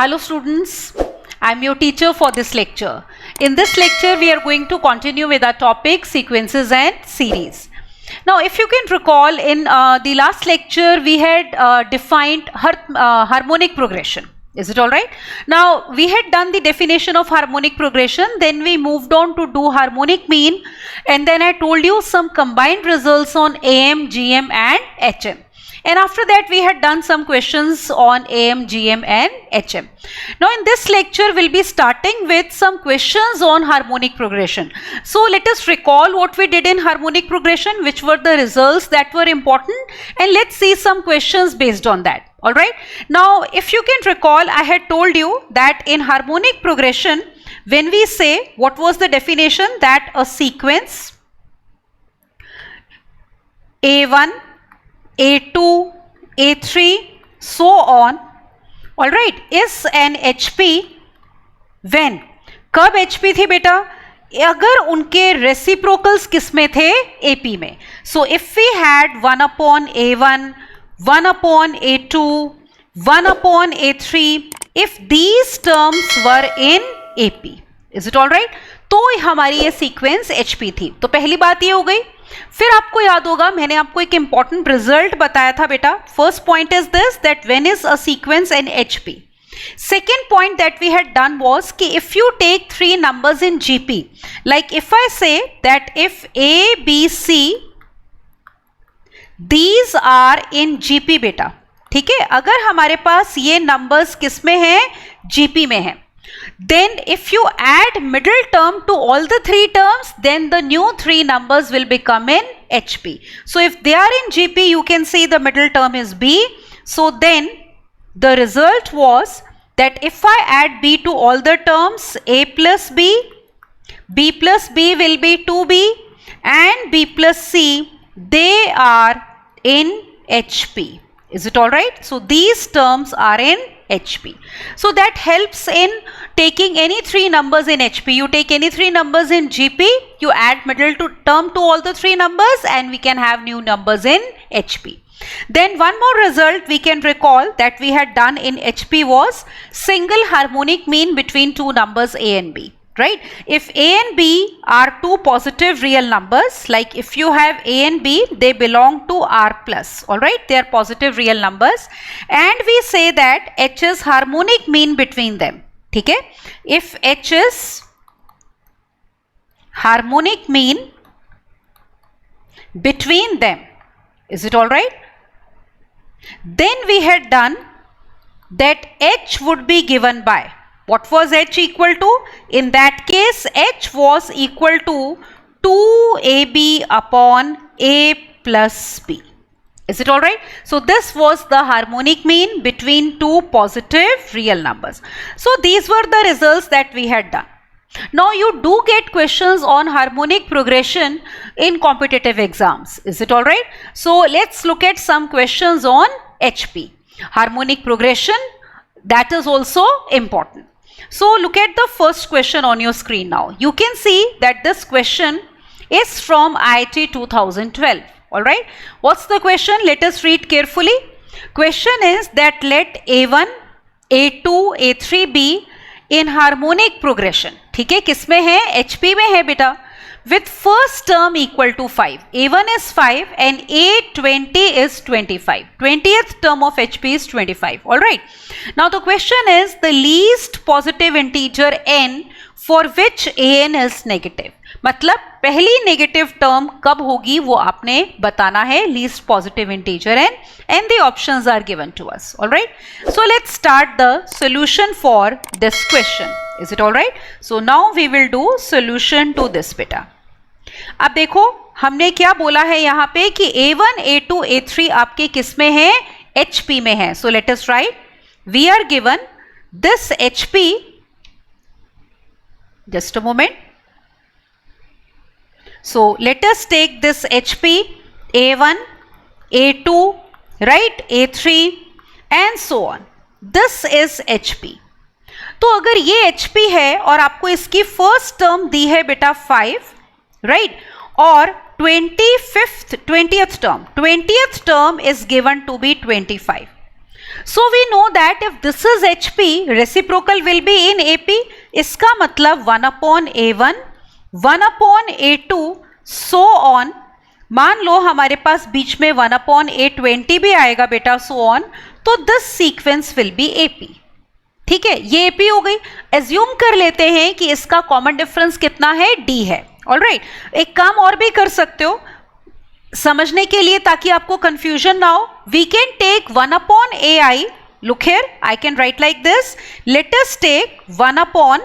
Hello students, I am your teacher for this lecture. In this lecture, we are going to continue with our topic sequences and series. Now, if you can recall, in the last lecture, we had defined harmonic progression. Is it all right? Now, we had done the definition of harmonic progression, then we moved on to do harmonic mean, and then I told you some combined results on AM, GM and HM. And after that, we had done some questions on AM, GM and HM. Now, in this lecture, we'll be starting with some questions on harmonic progression. So, let us recall what we did in harmonic progression, which were the results that were important, and let's see some questions based on that. Alright. Now, if you can recall, I had told you that in harmonic progression, when we say, what was the definition? That a sequence A1, A2, A3, so on, alright, is an HP when, कब HP थी बेटा? अगर उनके reciprocals किस में थे? AP में. So, if we had 1 upon A1, 1 upon A2, 1 upon A3, if these terms were in AP, is it all right? तो हमारी ये sequence HP थी. तो पहली बात ये हो गई. फिर आपको याद होगा, मैंने आपको एक इंपॉर्टेंट रिजल्ट बताया था बेटा. First point is this, that when is a sequence in HP. Second point that we had done was कि if you take three numbers in GP, like if I say that if A, B, C, these are in GP बेटा, ठीक है. अगर हमारे पास ये numbers किस में हैं? GP में हैं. Then if you add middle term to all the three terms, then the new three numbers will become in HP. So if they are in GP, you can see the middle term is B. So then the result was that if I add B to all the terms, A plus B plus B will be 2B, and B plus C, they are in HP. Is it all right? So these terms are in HP. So that helps in taking any three numbers in HP. You take any three numbers in GP, you add middle term to all the three numbers, and we can have new numbers in HP. Then one more result we can recall that we had done in HP was single harmonic mean between two numbers A and B. Right? If A and B are two positive real numbers, like if you have A and B, they belong to R plus, alright, they are positive real numbers, and we say that H is harmonic mean between them, okay? If H is harmonic mean between them, is it alright? Then we had done that H would be given by, what was H equal to? In that case, H was equal to 2AB upon A plus B. Is it all right? So this was the harmonic mean between two positive real numbers. So these were the results that we had done. Now you do get questions on harmonic progression in competitive exams. Is it all right? So let's look at some questions on HP. Harmonic progression, that is also important. So look at the first question on your screen now. You can see that this question is from IIT 2012. Alright. What's the question? Let us read carefully. Question is that let A1, A2, A3 be in harmonic progression. ठीक है, किस में है? HP में है बेटा. With first term equal to 5. A1 is 5 and A20 is 25. 20th term of HP is 25. Alright. Now the question is the least positive integer n for which an is negative. मतलब पहली negative term कब होगी वो आपने बताना है, least positive integer n, and the options are given to us. Alright. So let's start the solution for this question. Is it alright? So now we will do solution to this beta. अब देखो हमने क्या बोला है यहाँ पे कि A1, A2, A3 आपके किस में है? HP में है. So let us write. We are given this HP. Just a moment. So let us take this HP, A1, A2, right, A3 and so on. This is HP. तो अगर ये HP है और आपको इसकी फर्स्ट टर्म दी है बेटा 5, right, और 20th term is given to be 25. So we know that if this is HP, reciprocal will be in AP. इसका मतलब 1 upon A1, 1 upon A2, so on. मान लो हमारे पास बीच में 1 upon A20 भी आएगा बेटा, so on. तो this sequence will be AP. ठीक है, ये AP हो गई. एज्यूम कर लेते हैं कि इसका कॉमन डिफरेंस कितना है, D है. ऑलराइट, एक काम और भी कर सकते हो समझने के लिए ताकि आपको कंफ्यूजन ना हो. We can take 1 upon AI. Look here, I can write like this. Let us take 1 upon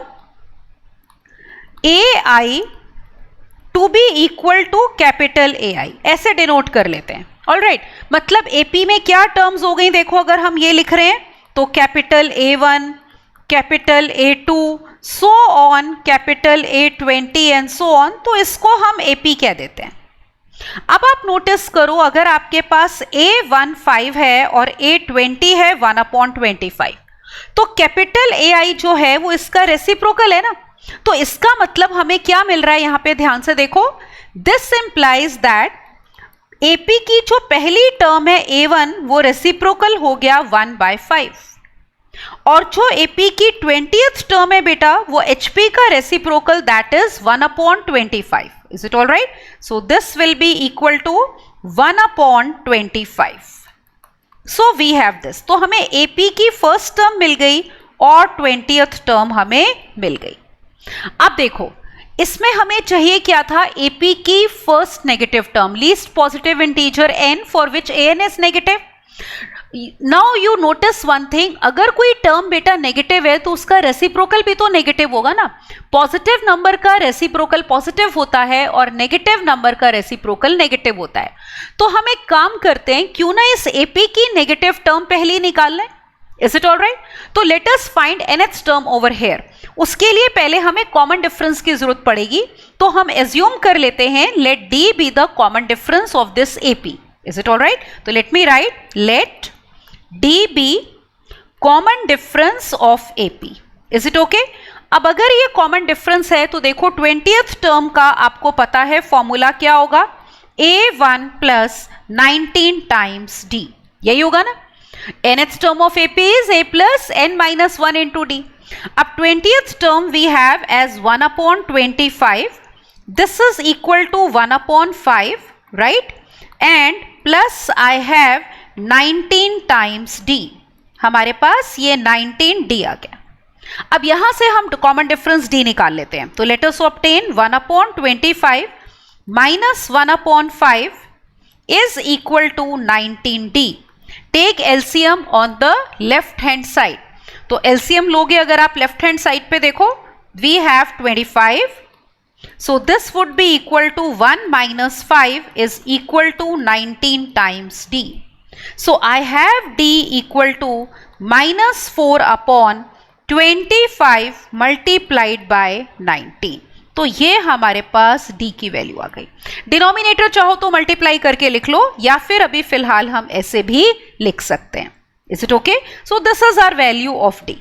AI to be equal to capital AI. ऐसे डिनोट कर लेते हैं. ऑलराइट, मतलब AP में क्या टर्म्स हो गई देखो, अगर हम ये लिख रहे हैं तो capital A1, capital A2, so on, capital A20 and so on. तो इसको हम AP कह देते हैं. अब आप नोटिस करो, अगर आपके पास A15 है और A20 है 1 upon 25, तो कैपिटल AI जो है वो इसका रेसिप्रोकल है ना. तो इसका मतलब हमें क्या मिल रहा है यहां पे, ध्यान से देखो. दिस इंप्लाइज दैट AP की जो पहली टर्म है A1 वो रेसिप्रोकल हो गया 1/5, और जो AP की 20th टर्म है बेटा वो HP का reciprocal that is 1 upon 25. Is it all right? So this will be equal to 1 upon 25. So we have this. तो हमें AP की फर्स्ट टर्म मिल गई और 20th टर्म हमें मिल गई. अब देखो, इसमें हमें चाहिए क्या था, AP की first negative term, least positive integer n for which an is negative. Now you notice one thing, अगर कोई टर्म बेटा नेगेटिव है तो उसका रेसिप्रोकल भी तो नेगेटिव होगा ना. पॉजिटिव नंबर का रेसिप्रोकल पॉजिटिव होता है और नेगेटिव नंबर का रेसिप्रोकल नेगेटिव होता है. तो हम एक काम करते हैं, क्यों ना इस AP की नेगेटिव टर्म पहले निकाल लें. Is it all right? तो let us find nth term over here. उसके लिए पहले हमें कॉमन डिफरेंस की जरूरत पड़ेगी. तो हम एज्यूम कर लेते हैं let D be the common difference of this AP. Is it all right? तो let me write let D be common difference of AP. Is it okay? अब अगर ये कॉमन डिफरेंस है तो देखो 20th टर्म का आपको पता है फॉर्मूला क्या होगा, A1 प्लस 19 टाइम्स D. यही होगा ना. nth term of AP is A plus n minus 1 into D. अब 20th term we have as 1 upon 25. This is equal to 1 upon 5, right? And plus I have 19 times D. हमारे पास ये 19D आ गया. अब यहां से हम कॉमन डिफरेंस D निकाल लेते हैं. तो let us obtain 1 upon 25 minus 1 upon 5 is equal to 19D. Take LCM on the left hand side. तो एलसीएम लोगे अगर आप लेफ्ट हैंड साइड पे देखो, we have 25. So this would be equal to 1 minus 5 is equal to 19 times D. So I have D equal to minus 4 upon 25 multiplied by 19. तो ये हमारे पास D की वैल्यू आ गई. डिनोमिनेटर चाहो तो मल्टीप्लाई करके लिख लो या फिर अभी फिलहाल हम ऐसे भी लिख सकते हैं. Is it okay? So this is our value of D.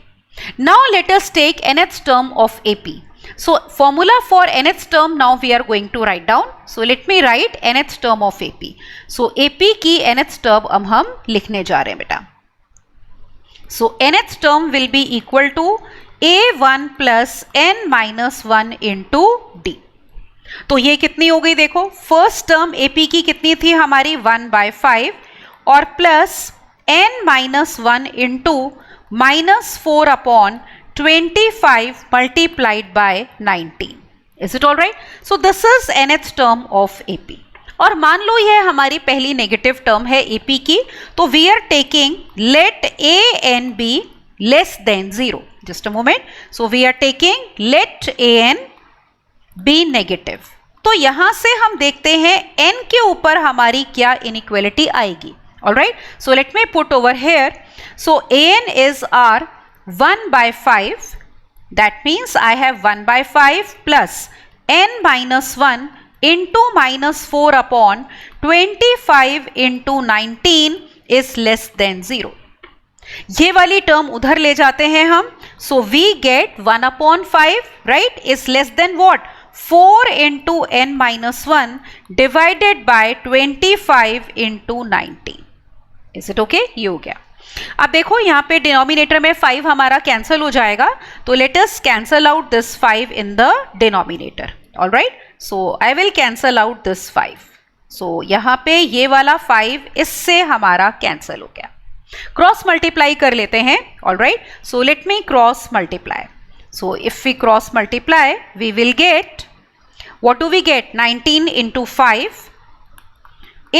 Now let us take nth term of AP. So formula for nth term now we are going to write down. So let me write nth term of AP. So AP की nth term अब हम लिखने जा रहे हैं बेटा. So nth term will be equal to A1 plus n minus 1 into D. तो ये कितनी हो गई देखो, फर्स्ट टर्म AP की कितनी थी हमारी 1/5 और plus n minus 1 into minus 4 upon 25 multiplied by 19. Is it all right? So this is nth term of AP. और मान लो यह हमारी पहली नेगेटिव टर्म है AP की, तो we are taking let an be less than 0. Just a moment. So we are taking let an be negative. तो यहां से हम देखते हैं n के ऊपर हमारी क्या इनइक्वालिटी आएगी. All right. So let me put over here. So an is our 1/5. That means I have 1/5 plus n minus 1 into minus 4 upon 25 into 19 is less than 0. ये वाली टर्म उधर ले जाते हैं हम. So we get 1 upon 5, right, is less than what? 4 into n minus 1 divided by 25 into 19. Is it okay? ये हो गया. अब देखो यहाँ पे डिनोमिनेटर में 5 हमारा कैंसिल हो जाएगा, तो let us cancel out this 5 in the denominator. Alright, so I will cancel out this 5. सो यहाँ पे ये वाला 5 इससे हमारा कैंसिल हो गया. क्रॉस मल्टीप्लाई कर लेते हैं. Alright, so let me cross multiply. So if we cross multiply we will get, what do we get? 19 into 5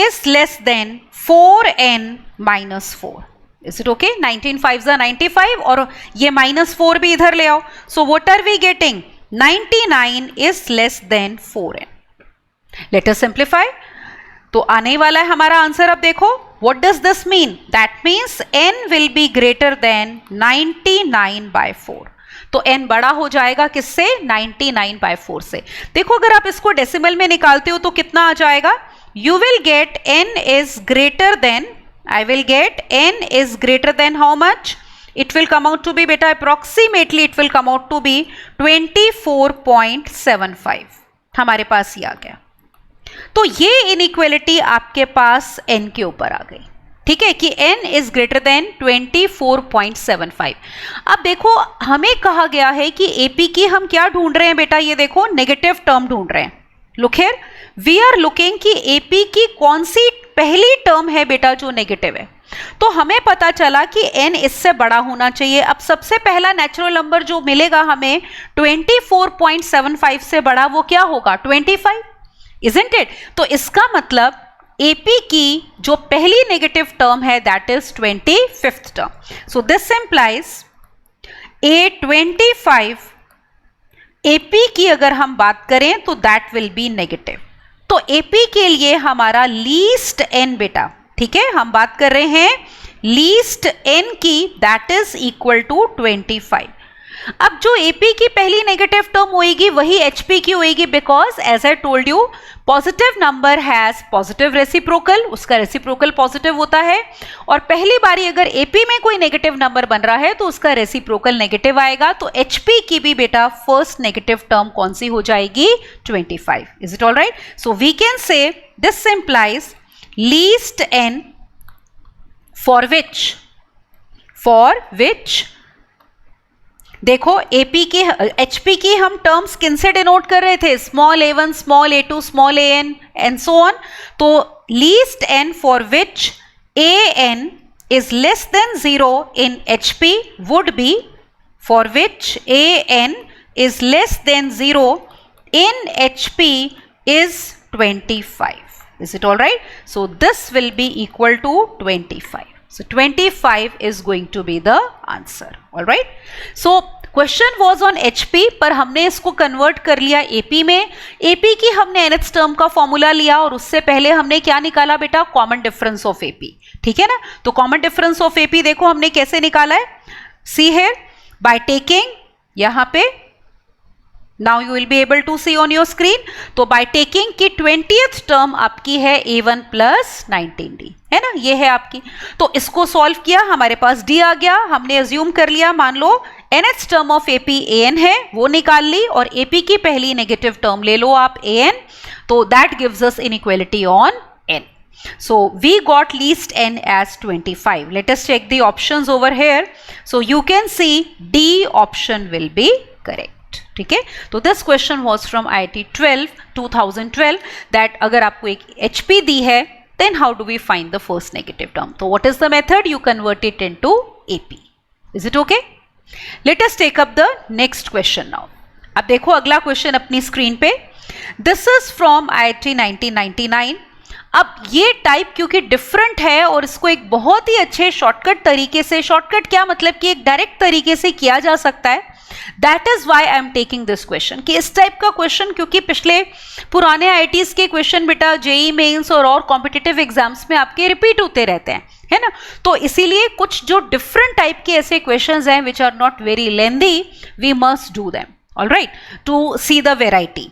is less than 4n minus 4. Is it okay? 19 5s are 95 और ये minus 4 भी इधर ले आओ. So what are we getting? 99 is less than 4n. Let us simplify. तो आने वाला है हमारा आंसर. अब देखो, what does this mean? That means n will be greater than 99 by 4. तो n बड़ा हो जाएगा किससे? 99/4 से. देखो अगर आप इसको डेसिमल में निकालते हो तो कितना आ जाएगा? You will get n is greater than, I will get n is greater than how much? It will come out to be, बेटा approximately it will come out to be 24.75. हमारे पास ये आ गया. तो ये इनइक्वालिटी आपके पास n के ऊपर आ गई. ठीक है कि n इज ग्रेटर देन 24.75. अब देखो हमें कहा गया है कि AP की हम क्या ढूंढ रहे हैं बेटा? ये देखो नेगेटिव टर्म ढूंढ रहे हैं. Look here, we are looking कि AP की कौन सी पहली टर्म है बेटा जो नेगेटिव है. तो हमें पता चला कि n इससे बड़ा होना चाहिए. अब सबसे पहला नेचुरल नंबर जो मिलेगा हमें 24.75 से बड़ा, वो क्या होगा? 25. Isn't it? तो इसका मतलब AP की जो पहली नेगेटिव टर्म है that is 25th term. So this implies A25 AP की अगर हम बात करें तो दैट विल बी नेगेटिव. तो AP के लिए हमारा लीस्ट n बेटा, ठीक है, हम बात कर रहे हैं लीस्ट n की, दैट इज इक्वल टू 25. अब जो AP की पहली नेगेटिव टर्म होएगी वही HP की होएगी, because as I told you positive number has positive reciprocal, उसका रेसिप्रोकल पॉजिटिव होता है. और पहली बारी अगर AP में कोई नेगेटिव नंबर बन रहा है तो उसका रेसिप्रोकल नेगेटिव आएगा. तो HP की भी बेटा फर्स्ट नेगेटिव टर्म कौन सी हो जाएगी? 25. Is it all right? So we can say this implies least n for which देखो AP की, HP की हम टर्म्स किन से डिनोट कर रहे थे? Small a1, small a2, small an and so on. तो least n for which an is less than 0 in HP would be, for which an is less than 0 in HP is 25. Is it all right? So this will be equal to 25. So 25 is going to be the answer. All right. So question was on HP, पर हमने इसको convert कर लिया AP में. AP की हमने nth term का formula लिया और उससे पहले हमने क्या निकाला बेटा? Common difference of AP. ठीक है ना? तो कॉमन डिफरेंस ऑफ AP देखो हमने कैसे निकाला है. See here, by taking, यहाँ पे now you will be able to see on your screen. तो by taking की 20th टर्म आपकी है A1 plus 19D, है ना? ये है आपकी. तो इसको सॉल्व किया, हमारे पास D आ गया. हमने अज्यूम कर लिया, मान लो nth term of AP an है, वो निकाल ली, और AP की पहली नेगेटिव टर्म ले लो आप an. तो that gives us inequality on n. So we got least n as 25. Let us check the options over here. So you can see D option will be correct. ठीक है? तो this question was from IIT 2012 that अगर आपको एक HP दी है then how do we find the first negative term. तो what is the method? You convert it into AP. Is it okay? Let us take up the next question now. अब देखो अगला question अपनी screen पे. This is from IIT 1999. अब ये type क्योंकि different है और इसको एक बहुत ही अच्छे शॉर्टकट तरीके से, शॉर्टकट क्या मतलब कि एक डायरेक्ट तरीके से किया जा सकता है. That is why I am taking this question. कि इस टाइप का क्वेश्चन, क्योंकि पिछले पुराने IITs के क्वेश्चन बेटा JEE मेंस और कॉम्पिटिटिव एग्जाम्स में आपके रिपीट होते रहते हैं, है ना? तो इसीलिए कुछ जो डिफरेंट टाइप के ऐसे क्वेश्चंस हैं which are not very lengthy, we must do them. Alright, to see the variety.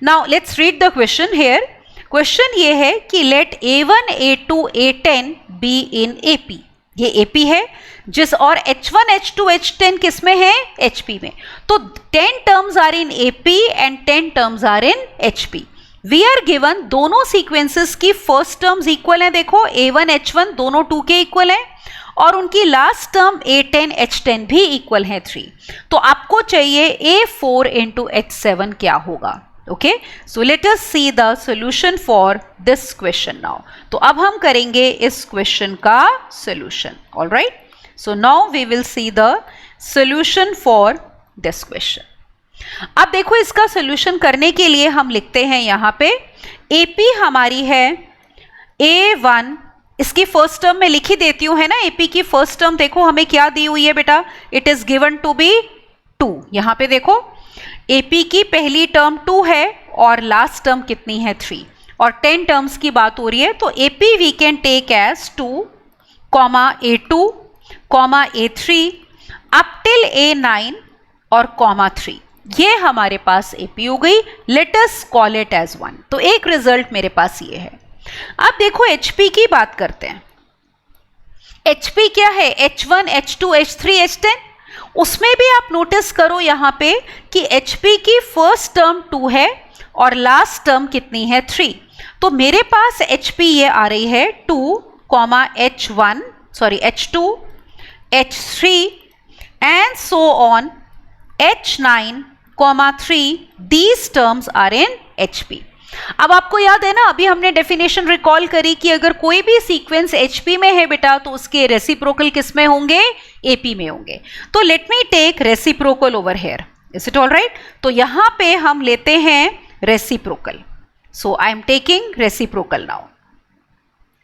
Now let's read the question here. Question ये है कि let A1, A2, A10 be in AP. ये AP है जिस, और H1, H2, H10 किस में है? HP में. तो 10 terms are in AP and 10 terms are in HP. We are given दोनों सीक्वेंसेस की फर्स्ट टर्म्स इक्वल है. देखो A1, H1 दोनों 2 के इक्वल है, और उनकी लास्ट टर्म A10 H10 भी इक्वल है 3। तो आपको चाहिए A4 into H7 क्या होगा। Okay, so let us see the solution for this question now. तो अब हम करेंगे इस क्वेश्चन का solution. Alright, so now we will see the solution for this question. अब देखो, इसका सॉल्यूशन करने के लिए हम लिखते हैं यहाँ पे AP हमारी है A1, इसकी फर्स्ट टर्म में लिख ही देती हूँ, है ना। AP की फर्स्ट टर्म देखो हमें क्या दी हुई है बेटा, it is given to be 2। यहाँ पे देखो AP की पहली टर्म 2 है और लास्ट टर्म कितनी है 3, और 10 टर्म्स की बात हो रही है। तो AP we can take as 2, A2, A3 up till A9 और ,3। ये हमारे पास AP हो गई। Let us call it as 1। तो एक रिजल्ट मेरे पास ये है। अब देखो HP की बात करते हैं। HP क्या है, H1 H2 H3 H10। उसमें भी आप नोटिस करो यहाँ पे कि HP की फर्स्ट टर्म 2 है और लास्ट टर्म कितनी है 3। तो मेरे पास HP ये आ रही है 2, H1 sorry H2 H3 and so on H9, 3। These terms are in HP। अब आपको याद है ना, अभी हमने डेफिनेशन रिकॉल करी कि अगर कोई भी सीक्वेंस HP में है बेटा तो उसके रेसिप्रोकल किस में होंगे, AP में होंगे। तो let me take reciprocal over here, is it all right. तो यहां पे हम लेते हैं reciprocal. So I am taking reciprocal now.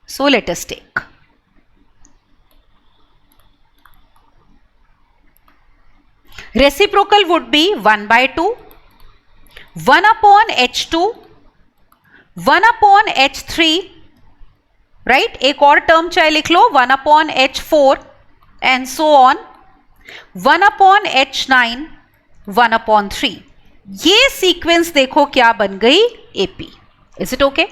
So let us take reciprocal would be 1/2, 1 upon H2, 1 upon H3, right. एक और टर्म चाहे लिख लो 1 upon H4 and so on, 1 upon H9, 1 upon 3। ये सीक्वेंस देखो क्या बन गई, AP। Is it okay.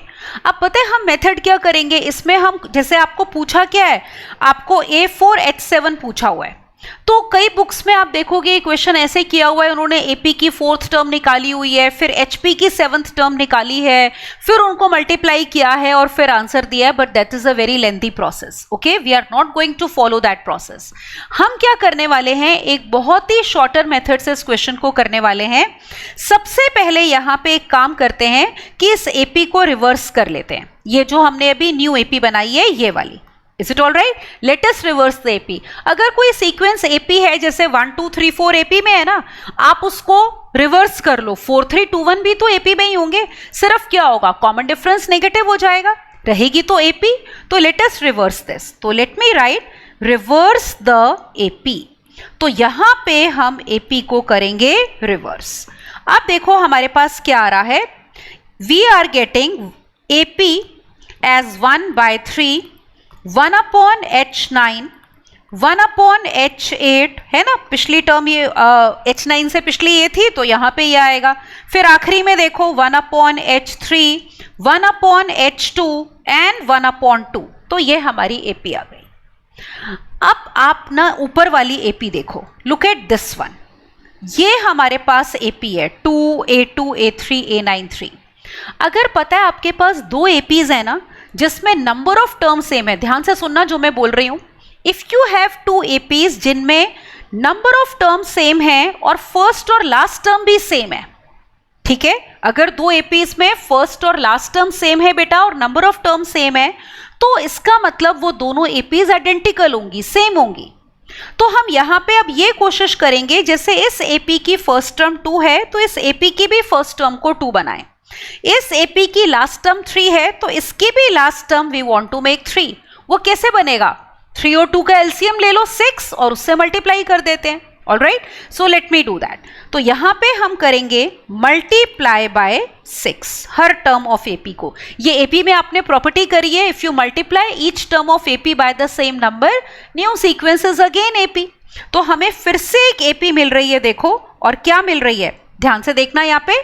अब पता है हम मेथड क्या करेंगे इसमें, हम जैसे आपको पूछा क्या है, आपको A4 H7 पूछा हुआ है। तो कई बुक्स में आप देखोगे क्वेश्चन ऐसे किया हुआ है, उन्होंने AP की 4th टर्म निकाली हुई है, फिर HP की 7th टर्म निकाली है, फिर उनको मल्टीप्लाई किया है और फिर आंसर दिया है। But that is a very lengthy process. Okay, we are not going to follow that process. हम क्या करने वाले हैं, एक बहुत ही शॉर्टर मेथड से इस क्वेश्चन को करने वाले हैं। सबसे पहले यहाँ पे एक काम करते हैं कि इस AP को रिवर्स कर लेते हैं। ये जो हमने अभी न्यू AP बनाई है ये वाली, is it all right. Let us reverse the AP। अगर कोई सीक्वेंस AP है जैसे 1 2 3 4 AP में है ना, आप उसको रिवर्स कर लो। 4 3 2 1 भी तो AP में ही होंगे, सिर्फ क्या होगा, कॉमन डिफरेंस नेगेटिव हो जाएगा, रहेगी तो AP। तो लेट अस रिवर्स दिस। तो let me right reverse the AP। तो यहां पे हम AP को करेंगे रिवर्स। अब देखो हमारे पास क्या आ रहा है, we are getting AP as 1/3, 1 upon H9, 1 upon H8, है ना। पिछली टर्म ये H9 से पिछली ये थी तो यहाँ पे ये आएगा। फिर आखिरी में देखो 1 upon H3, 1 upon H2 and 1 upon 2। तो ये हमारी AP आ गई। अब आप ना ऊपर वाली AP देखो, लुक एट दिस वन। ये हमारे पास AP है 2, A2, A3, A9, 3। अगर पता है आपके पास 2 APs है ना जिसमें नंबर ऑफ टर्म सेम है, ध्यान से सुनना जो मैं बोल रही हूं। इफ यू हैव 2 APs जिनमें नंबर ऑफ टर्म सेम है और फर्स्ट और लास्ट टर्म भी सेम है, ठीक है। अगर 2 APs में फर्स्ट और लास्ट टर्म सेम है बेटा और नंबर ऑफ टर्म सेम है, तो इसका मतलब वो दोनों APs आइडेंटिकल होंगी, सेम होंगी। तो हम यहां पे अब ये कोशिश करेंगे, जैसे इस AP की फर्स्ट टर्म 2 है तो इस AP की भी फर्स्ट टर्म को 2 बनाएं। इस AP की लास्ट टर्म 3 है तो इसकी भी last term we want to make 3। वो कैसे बनेगा, 3 और 2 का एलसीएम ले लो 6 और उससे मल्टीप्लाई कर देते हैं। Alright, so let me do that. तो यहां पे हम करेंगे multiply by 6 her term of AP को। ये AP में आपने प्रॉपर्टी करी है, if you multiply each term of AP by the same number, new sequence is again AP। तो हमें फिर से एक AP मिल रही है देखो, और क्या मिल रही है ध्यान से देखना यहाँ पे।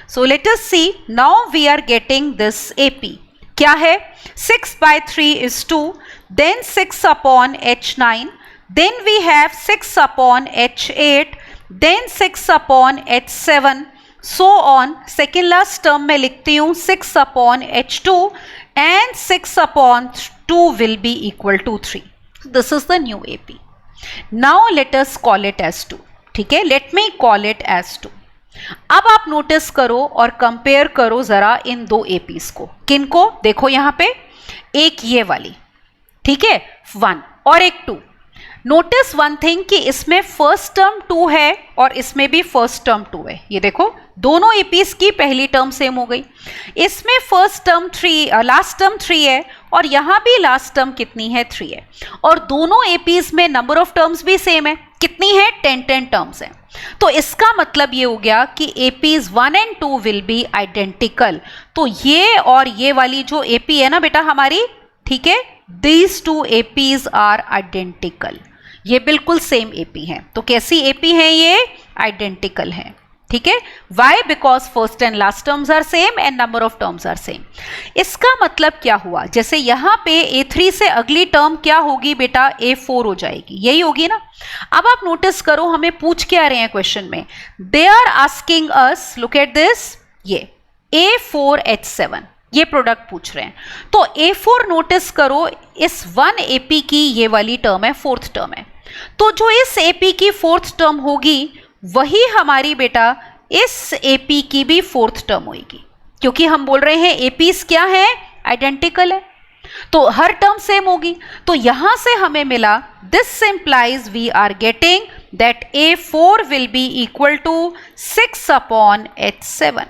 So let us see, now we are getting this AP। क्या है, 6/3 is 2, then 6 upon H9, then we have 6 upon H8, then 6 upon H7, so on। Second last term में लिखती हूँ 6 upon H2 and 6 upon 2 will be equal to 3। This is the new AP. Now let us call it as 2. ठीक है, let me call it as 2. अब आप notice करो और compare करो जरा इन दो एपीज को. किनको? देखो यहां पे एक ये वाली, ठीक है, 1 और एक 2. नोटिस वन थिंग कि इसमें फर्स्ट टर्म 2 है और इसमें भी फर्स्ट टर्म 2 है. ये देखो दोनों एपीज की पहली टर्म सेम हो गई. इसमें फर्स्ट टर्म 3, लास्ट टर्म 3 है और यहां भी लास्ट टर्म कितनी है? 3 है. और दोनों एपीज में नंबर ऑफ टर्म्स भी सेम है. कितनी है? 10 टर्म्स है. तो इसका मतलब ये हो गया कि APs 1 and 2 will be identical. तो ये और ये वाली जो एपी है ना बेटा हमारी, ठीक है, दीज 2 एपीज आर आइडेंटिकल. ये बिल्कुल सेम एपी है. तो कैसी एपी है ये? आइडेंटिकल है. ठीक है, why? Because first and last terms are same and number of terms are same. इसका मतलब क्या हुआ? जैसे यहां पे A3 से अगली टर्म क्या होगी बेटा? A4 हो जाएगी. यही होगी ना. अब आप नोटिस करो हमें पूछ क्या रहे हैं क्वेश्चन में. They are asking us, look at this, ये A4H7 ये प्रोडक्ट पूछ रहे हैं. तो A4 नोटिस करो, इस 1 AP की ये वाली टर्म है, फोर्थ टर्म है. तो जो इस AP की फोर्थ टर्म होगी वही हमारी बेटा इस AP की भी फोर्थ टर्म होगी, क्योंकि हम बोल रहे हैं एपीज क्या है? आइडेंटिकल है. तो हर टर्म सेम होगी. तो यहां से हमें मिला, this implies we are getting that A4 will be equal to 6/H7.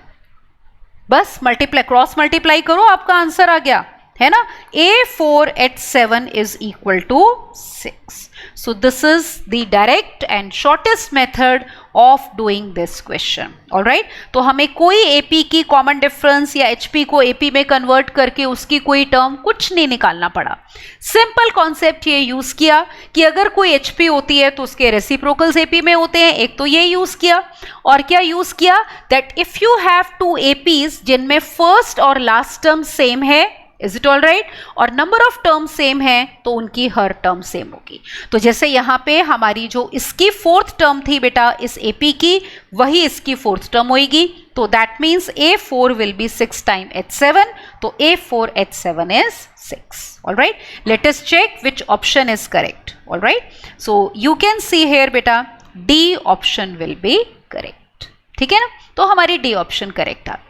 बस मल्टीप्लाई, क्रॉस मल्टीप्लाई करो, आपका आंसर आ गया है ना. A4H7 is equal to 6. So this is the direct and shortest method of doing this question. All right? तो हमें कोई AP की कॉमन डिफरेंस या HP को AP में कन्वर्ट करके उसकी कोई टर्म कुछ नहीं निकालना पड़ा. सिंपल कॉन्सेप्ट ये यूज किया कि अगर कोई HP होती है तो उसके रेसिप्रोकल्स AP में होते हैं. एक तो ये यूज किया, और क्या यूज किया? That if you have 2 APs जिनमें फर्स्ट और लास्ट टर्म सेम है, इज इट ऑल राइट, और नंबर ऑफ टर्म सेम है, तो उनकी हर टर्म सेम होगी. तो जैसे यहाँ पे हमारी जो इसकी फोर्थ टर्म थी बेटा इस AP की, वही इसकी फोर्थ टर्म होगी. तो that means A4 will be 6 time H7. तो A4H7 is 6. All right, let us check which option is correct. All right, so you can see here बेटा D option will be correct. ठीक है ना. तो हमारी D option correct आ गई.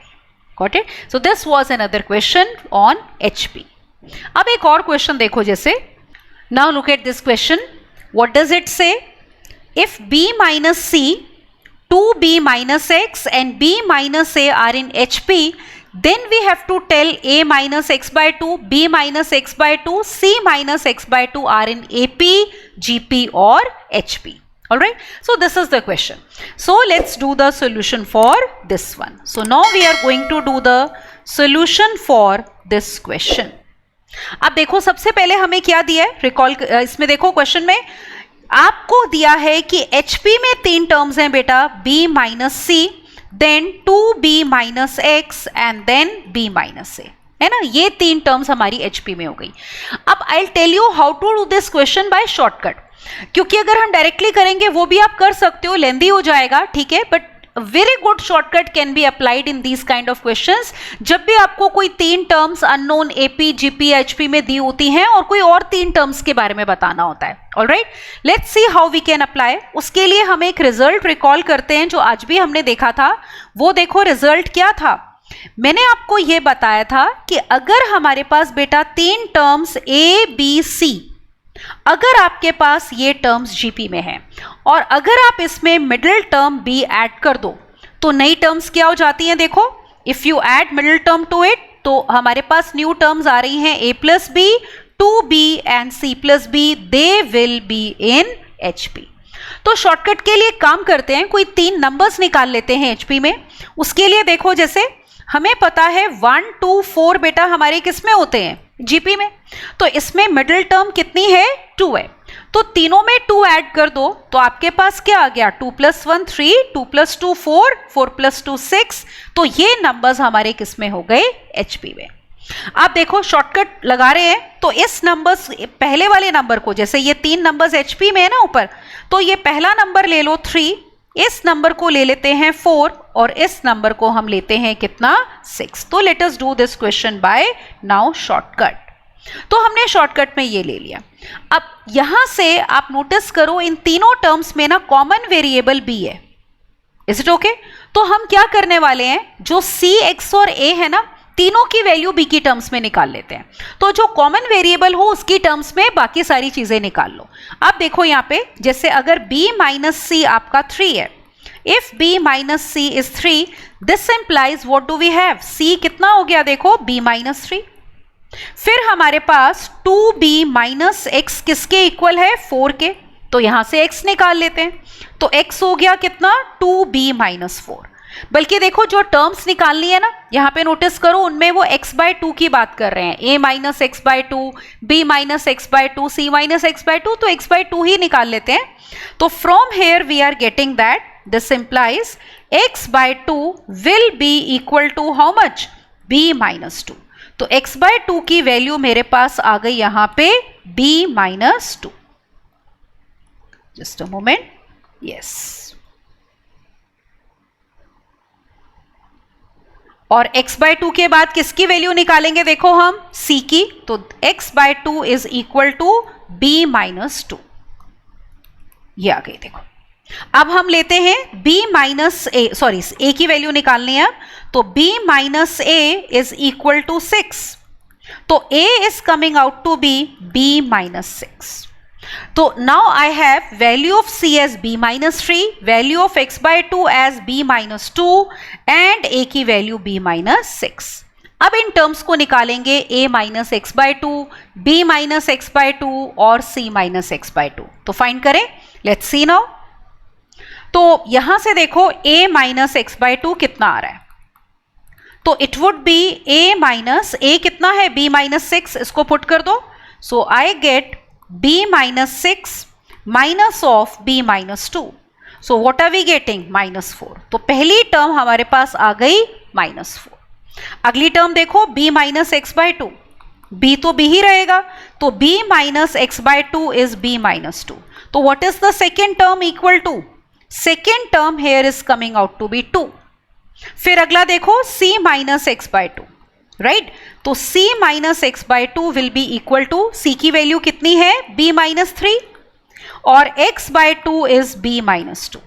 Got it? So this was another question on HP. अब एक और क्वेश्चन देखो जैसे, now look at this question. What does it say? If B minus C, 2B minus X and B minus A are in HP, then we have to tell A minus X by 2, B minus X by 2, C minus X by 2 are in AP, GP or HP. All right, so this is the question. So let's do the solution for this one. So now we are going to do the solution for this question. अब देखो सबसे पहले हमें क्या दिया है, recall इसमें देखो क्वेश्चन में आपको दिया है कि HP में 3 टर्म्स हैं बेटा, B minus C, then 2B minus X and then B minus A, है ना. ये 3 टर्म्स हमारी HP में हो गई. अब I will tell you how to do this question by shortcut, क्योंकि अगर हम डायरेक्टली करेंगे वो भी आप कर सकते हो, लेंदी हो जाएगा. ठीक है, but very good shortcut can be applied in these kind of questions. जब भी आपको कोई 3 terms unknown AP, GP, HP में दी होती हैं और कोई और 3 टर्म्स के बारे में बताना होता है. Alright, let's see how we can apply. उसके लिए हम एक रिजल्ट रिकॉल करते हैं जो आज भी हमने देखा था. वो देखो रिजल्ट क्या था. मैंने आपको ये बताया था कि अगर हमारे पास बेटा 3 टर्म्स A, B, C, अगर आपके पास ये टर्म्स GP में हैं और अगर आप इसमें मिडिल टर्म B ऐड कर दो तो नई टर्म्स क्या हो जाती हैं. देखो, if you add middle term to it तो हमारे पास न्यू टर्म्स आ रही हैं A plus B, 2B and C plus B, they will be in HP. तो शॉर्टकट के लिए काम करते हैं, कोई 3 नंबर्स निकाल लेते हैं HP में. उसके लिए देखो जैसे हमें पता है 1, 2, 4 बेटा हमारे किस में होते हैं? GP में. तो इसमें मिडिल टर्म कितनी है? 2 है. तो तीनों में 2 ऐड कर दो तो आपके पास क्या आ गया? 2 + 1 3, 2 + 2 4, 4 + 2 6. तो ये नंबर्स हमारे किस में हो गए? HP में. आप देखो शॉर्टकट लगा रहे हैं तो इस नंबर्स, पहले वाले नंबर को, जैसे ये 3 नंबर्स HP में है ना ऊपर, तो ये पहला नंबर ले लो 3, इस नंबर को ले लेते हैं 4 और इस नंबर को हम लेते हैं कितना? 6. तो let us do this question bye now shortcut. तो हमने शॉर्टकट में ये ले लिया। अब यहां से आप नोटिस करो इन तीनों टर्म्स में ना कॉमन वेरिएबल b है। Is it okay? तो हम क्या करने वाले हैं, जो c, x और a है ना, तीनों की वैल्यू b की टर्म्स में निकाल लेते हैं। तो जो कॉमन वेरिएबल हो उसकी टर्म्स में बाकी सारी चीजें निकाल लो। अब देखो यहाँ पे, जैसे अगर b माइनस c आपका 3 है, if b minus c is 3, this implies what do we have, c कितना हो गया देखो, b माइनस 3। फिर हमारे पास 2b माइनस x किसके इक्वल है, 4 के, तो यहां से x निकाल लेते हैं। तो x हो गया कितना, 2b माइनस 4। बल्कि देखो जो टर्म्स निकालनी है ना, यहां पे नोटिस करो उनमें वो x बाय 2 की बात कर रहे हैं, a minus x by 2, b minus x by 2, c minus x by 2, तो x बाय 2 ही निकाल लेते हैं। तो from here we are getting that this implies x by 2 will be equal to how much, b minus 2। तो x by 2 की value मेरे पास आ गई यहां पे b minus 2। Just a moment, yes. और x बाय 2 के बाद किसकी वैल्यू निकालेंगे देखो हम, c की, तो x by 2 is equal to b minus 2। ये आ गई देखो। अब हम लेते हैं b minus a, sorry a की वैल्यू निकालनी है, तो b minus a is equal to 6। तो a is coming out to be b minus 6। तो now I have value of c as b minus 3, value of x by 2 as b minus 2 and a की value b minus 6। अब इन terms को निकालेंगे a minus x by 2, b minus x by 2 और c minus x by 2। तो find करें, let's see now. तो यहां से देखो a माइनस एक्स बाय 2 कितना आ रहा है, तो it would be a minus a कितना है, b माइनस 6, इसको पुट कर दो। सो I get b minus 6 minus of b minus 2. So what are we getting? minus 4. तो पहली टर्म हमारे पास आ गई minus 4। अगली टर्म देखो b minus x by 2, b तो b ही रहेगा, तो b minus x by 2 is b minus 2. तो what is the second term equal to? Second term here is coming out to be 2. फिर अगला देखो c minus x by 2, right, तो c minus x by 2 will be equal to, c की value कितनी है, b minus 3 और x by 2 is b minus 2।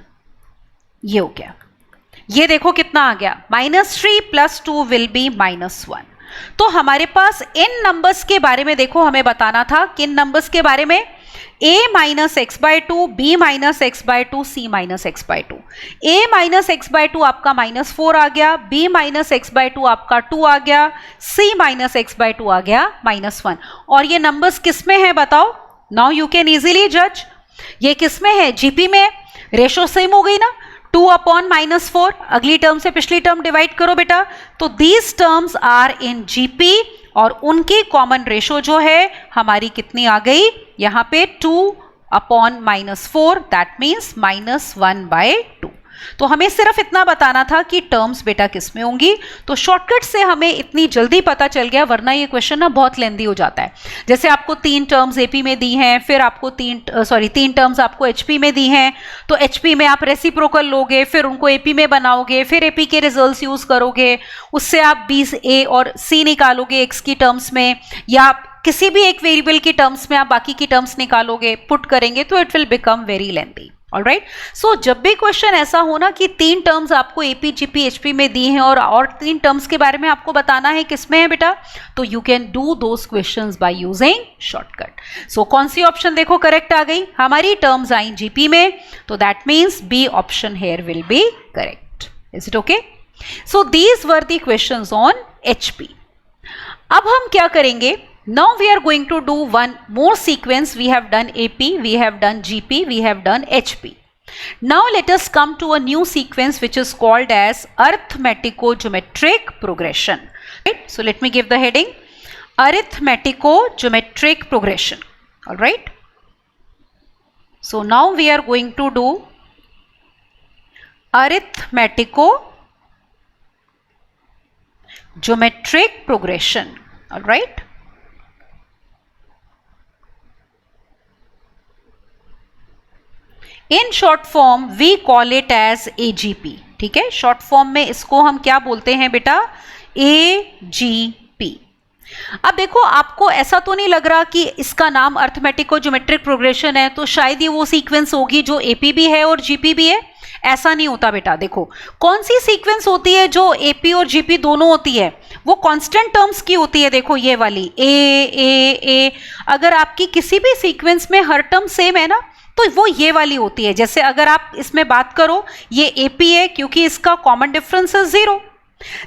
ये हो गया, ये देखो कितना आ गया, -3 प्लस 2 विल बी -1। तो हमारे पास इन नंबर्स के बारे में देखो हमें बताना था, किन नंबर्स के बारे में, a minus x by 2, b minus x by 2, c minus x by 2। a minus x by 2 आपका -4 आ गया, b माइनस एक्स बाय 2 आपका 2 आ गया, c माइनस एक्स बाय 2 आ गया -1। और ये नंबर्स किस में है बताओ, नाउ यू कैन इजीली जज, ये किस में है, जीपी में। रेशो सेम हो गई ना, 2 अपॉन -4, अगली टर्म से पिछली टर्म डिवाइड करो बेटा, तो these terms are in GP और उनकी कॉमन रेशो जो है हमारी कितनी आ गई, यहां पे 2 अपॉन -4, दैट मीन्स -1 बाय 2। तो हमें सिर्फ इतना बताना था कि टर्म्स बेटा किस में होंगी, तो शॉर्टकट से हमें इतनी जल्दी पता चल गया, वरना ये क्वेश्चन ना बहुत लेंदी हो जाता है। जैसे आपको 3 टर्म्स एपी में दी हैं, फिर आपको 3 टर्म्स आपको एचपी में दी हैं, तो एचपी में आप रेसिप्रोकल लोगे, फिर उनको एपी में बनाओगे, फिर एपी के रिजल्ट्स यूज करोगे, उससे आप बी ए और सी निकालोगे एक्स की टर्म्स में, या किसी भी एक वेरिएबल की टर्म्स में आप बाकी की टर्म्स निकालोगे, पुट करेंगे, तो it will become very lengthy. Alright, so जब भी क्वेश्चन ऐसा हो ना कि 3 टर्म्स आपको एपी जीपी एचपी में दी हैं और 3 टर्म्स के बारे में आपको बताना है किसमें है बेटा, तो you can do those questions by using shortcut. So कौन सी ऑप्शन देखो करेक्ट आ गई, हमारी टर्म्स आई जीपी में, तो that means B option here will be correct. Is it okay? So these were the questions on HP. अब हम क्या करेंगे, now we are going to do one more sequence. We have done AP, we have done GP, we have done HP. Now let us come to a new sequence which is called as arithmetico-geometric progression. Right? So let me give the heading, arithmetico-geometric progression. All right. So now we are going to do arithmetico-geometric progression. All right. In short form we call it as AGP। ठीक है, short form में इसको हम क्या बोलते हैं बेटा, AGP। अब देखो, आपको ऐसा तो नहीं लग रहा कि इसका नाम अर्थमेटिको ज्योमेट्रिक प्रोग्रेशन है तो शायद ये वो सीक्वेंस होगी जो एपी भी है और जीपी भी है? ऐसा नहीं होता बेटा। देखो, कौन सी सीक्वेंस होती है जो एपी और जीपी दोनों होती है? वो कांस्टेंट टर्म्स की होती है। देखो ये वाली ए, अगर आपकी किसी भी सीक्वेंस में हर टर्म सेम है ना, तो वो ये वाली होती है। जैसे अगर आप इसमें बात करो, ये एपी है क्योंकि इसका कॉमन डिफरेंस है 0।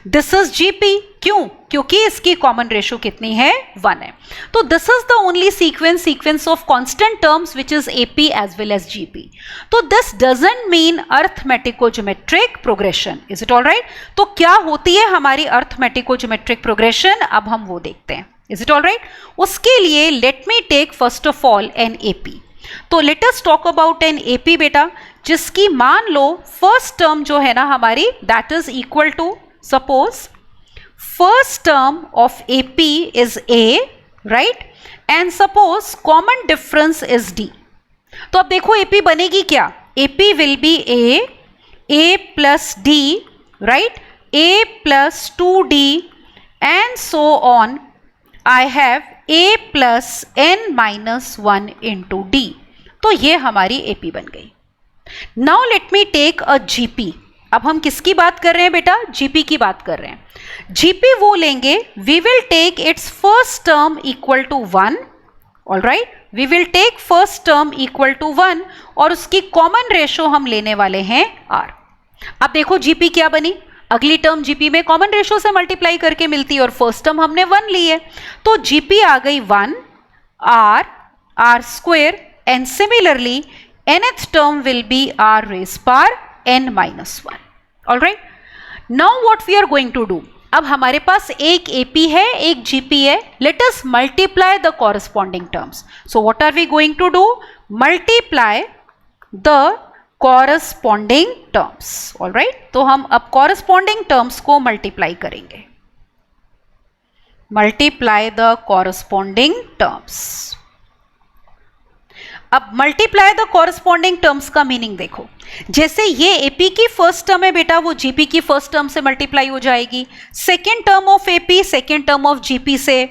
दिस इज जीपी, क्यों? क्योंकि इसकी कॉमन रेशो कितनी है? 1 है। तो this is the only sequence of constant terms which is AP as well as GP. तो this doesn't mean arithmetico geometric progression. Is it all right? तो क्या होती है हमारी अर्थमेटिको ज्योमेट्रिक प्रोग्रेशन? अब हम वो देखते हैं। Is it all right? उसके लिए let me take first of all an AP. तो let us talk about an AP बेटा, जिसकी मान लो फर्स्ट टर्म जो है ना हमारी, that is equal to, suppose first term of AP is A, right? And suppose common difference is D. तो अब देखो AP बनेगी क्या? AP will be A plus D, right? A plus 2D and so on. I have A plus N minus 1 into D. तो ये हमारी AP बन गई। Now let me take a GP. अब हम किसकी बात कर रहे हैं बेटा? जीपी की बात कर रहे हैं। जीपी वो लेंगे, we will take its first term equal to 1, all right, we will take first term equal to 1 और उसकी कॉमन रेशो हम लेने वाले हैं r। अब देखो जीपी क्या बनी, अगली टर्म जीपी में कॉमन रेशो से मल्टीप्लाई करके मिलती है और फर्स्ट टर्म हमने 1 ली है, तो जीपी आ गई 1 r square and similarly nth term will be r raised power n minus 1. All right. Now what we are going to do? अब हमारे पास एक AP है, एक GP है. Let us multiply the corresponding terms. So what are we going to do? Multiply the corresponding terms. All right. तो हम अब corresponding terms को multiply करेंगे. Multiply the corresponding terms. अब मल्टीप्लाई द कॉरस्पॉन्डिंग टर्म्स का meaning देखो, जैसे ये एपी की फर्स्ट टर्म है बेटा, वो जीपी की फर्स्ट टर्म से मल्टीप्लाई हो जाएगी, second term of AP second term of GP से,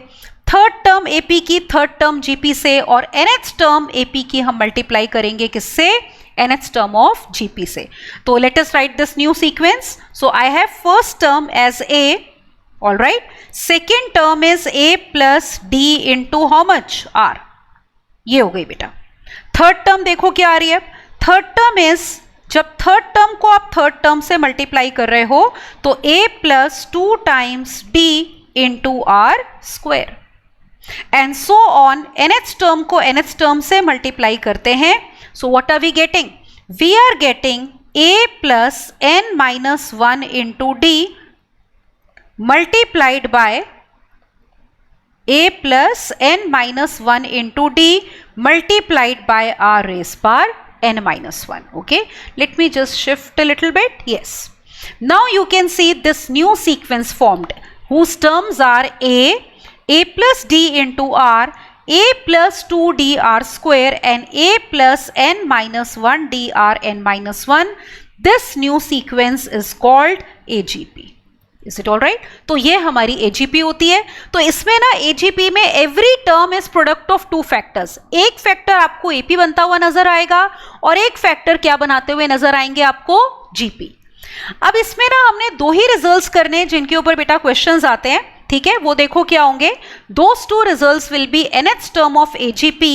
थर्ड टर्म एपी की थर्ड टर्म जीपी से, और एनएथ टर्म एपी की हम मल्टीप्लाई करेंगे किससे? एनएथ टर्म ऑफ जीपी से। तो let us write this new sequence. So I have first term as a, all right, second term is a plus d into how much? R. ये हो गई बेटा। थर्ड टर्म देखो क्या आ रही है, थर्ड टर्म इज, जब थर्ड टर्म को आप थर्ड टर्म से मल्टीप्लाई कर रहे हो तो a plus 2 times d into r square and so on. nth term को nth टर्म से मल्टीप्लाई करते हैं, so what are we getting? We are getting a plus n minus 1 into d multiplied by a plus n minus 1 into d multiplied by r raised power n minus 1. Okay, let me just shift a little bit. Yes, now you can see this new sequence formed whose terms are a plus d into r, a plus 2d r square and a plus n minus 1 d r n minus 1. This new sequence is called AGP. Is it all right? तो ये हमारी AGP होती है। तो इसमें ना AGP में every term is product of 2 factors. एक फैक्टर आपको AP बनता हुआ नजर आएगा और एक फैक्टर क्या बनाते हुए नजर आएंगे आपको? GP। अब इसमें ना हमने 2 ही रिजल्ट्स करने जिनके ऊपर बेटा क्वेश्चंस आते हैं, ठीक है? वो देखो क्या होंगे, those 2 results will be nth term of AGP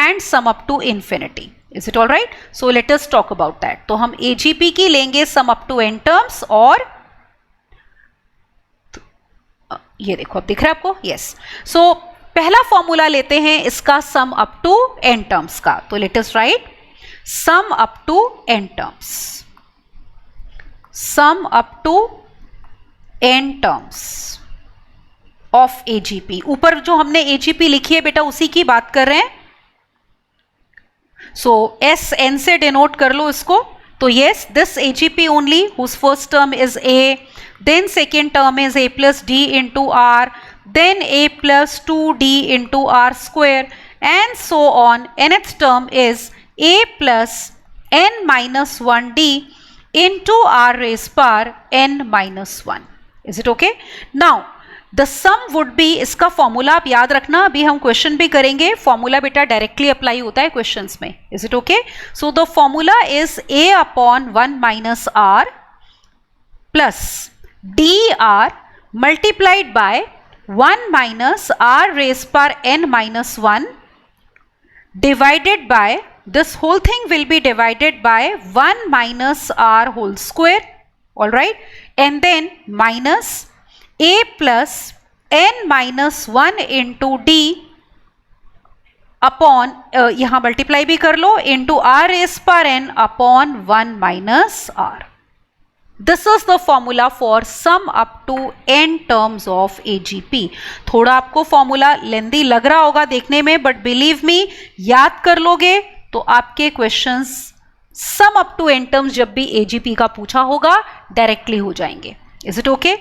and sum up to infinity. Is it all right? So let us talk about that. तो हम AGP की लेंगे sum up to n terms, और ये देखो अब दिख रहा है आपको? यस। सो पहला फॉर्मूला लेते हैं इसका sum up to n terms का। तो let us write sum up to n terms, sum up to n terms of AGP। ऊपर जो हमने AGP लिखी है बेटा उसी की बात कर रहे हैं। सो SN से डिनोट कर लो इसको। तो yes, this AGP only whose first term is A, then second term is A plus D into R, then A plus 2D into R square and so on. Nth term is A plus N minus 1D into R raised power N minus 1. Is it okay? Now, the sum would be, इसका formula आप याद रखना, अभी हम question भी करेंगे, formula बेटा directly apply होता है क्वेश्चंस में. Is it okay? So the formula is a upon 1 minus r plus d r multiplied by 1 minus r raise पर n minus 1 divided by, this whole thing will be divided by 1 minus r whole square, all right, and then minus a plus n minus 1 into d upon यहाँ multiply भी कर लो, into r raised पर n upon 1 minus r. This is the formula for sum up to n terms of AGP. थोड़ा आपको formula लेंदी लग रहा होगा देखने में, बट बिलीव मी, याद कर लोगे तो आपके questions sum up to n terms जब भी AGP का पूछा होगा डायरेक्टली हो जाएंगे. Is it okay?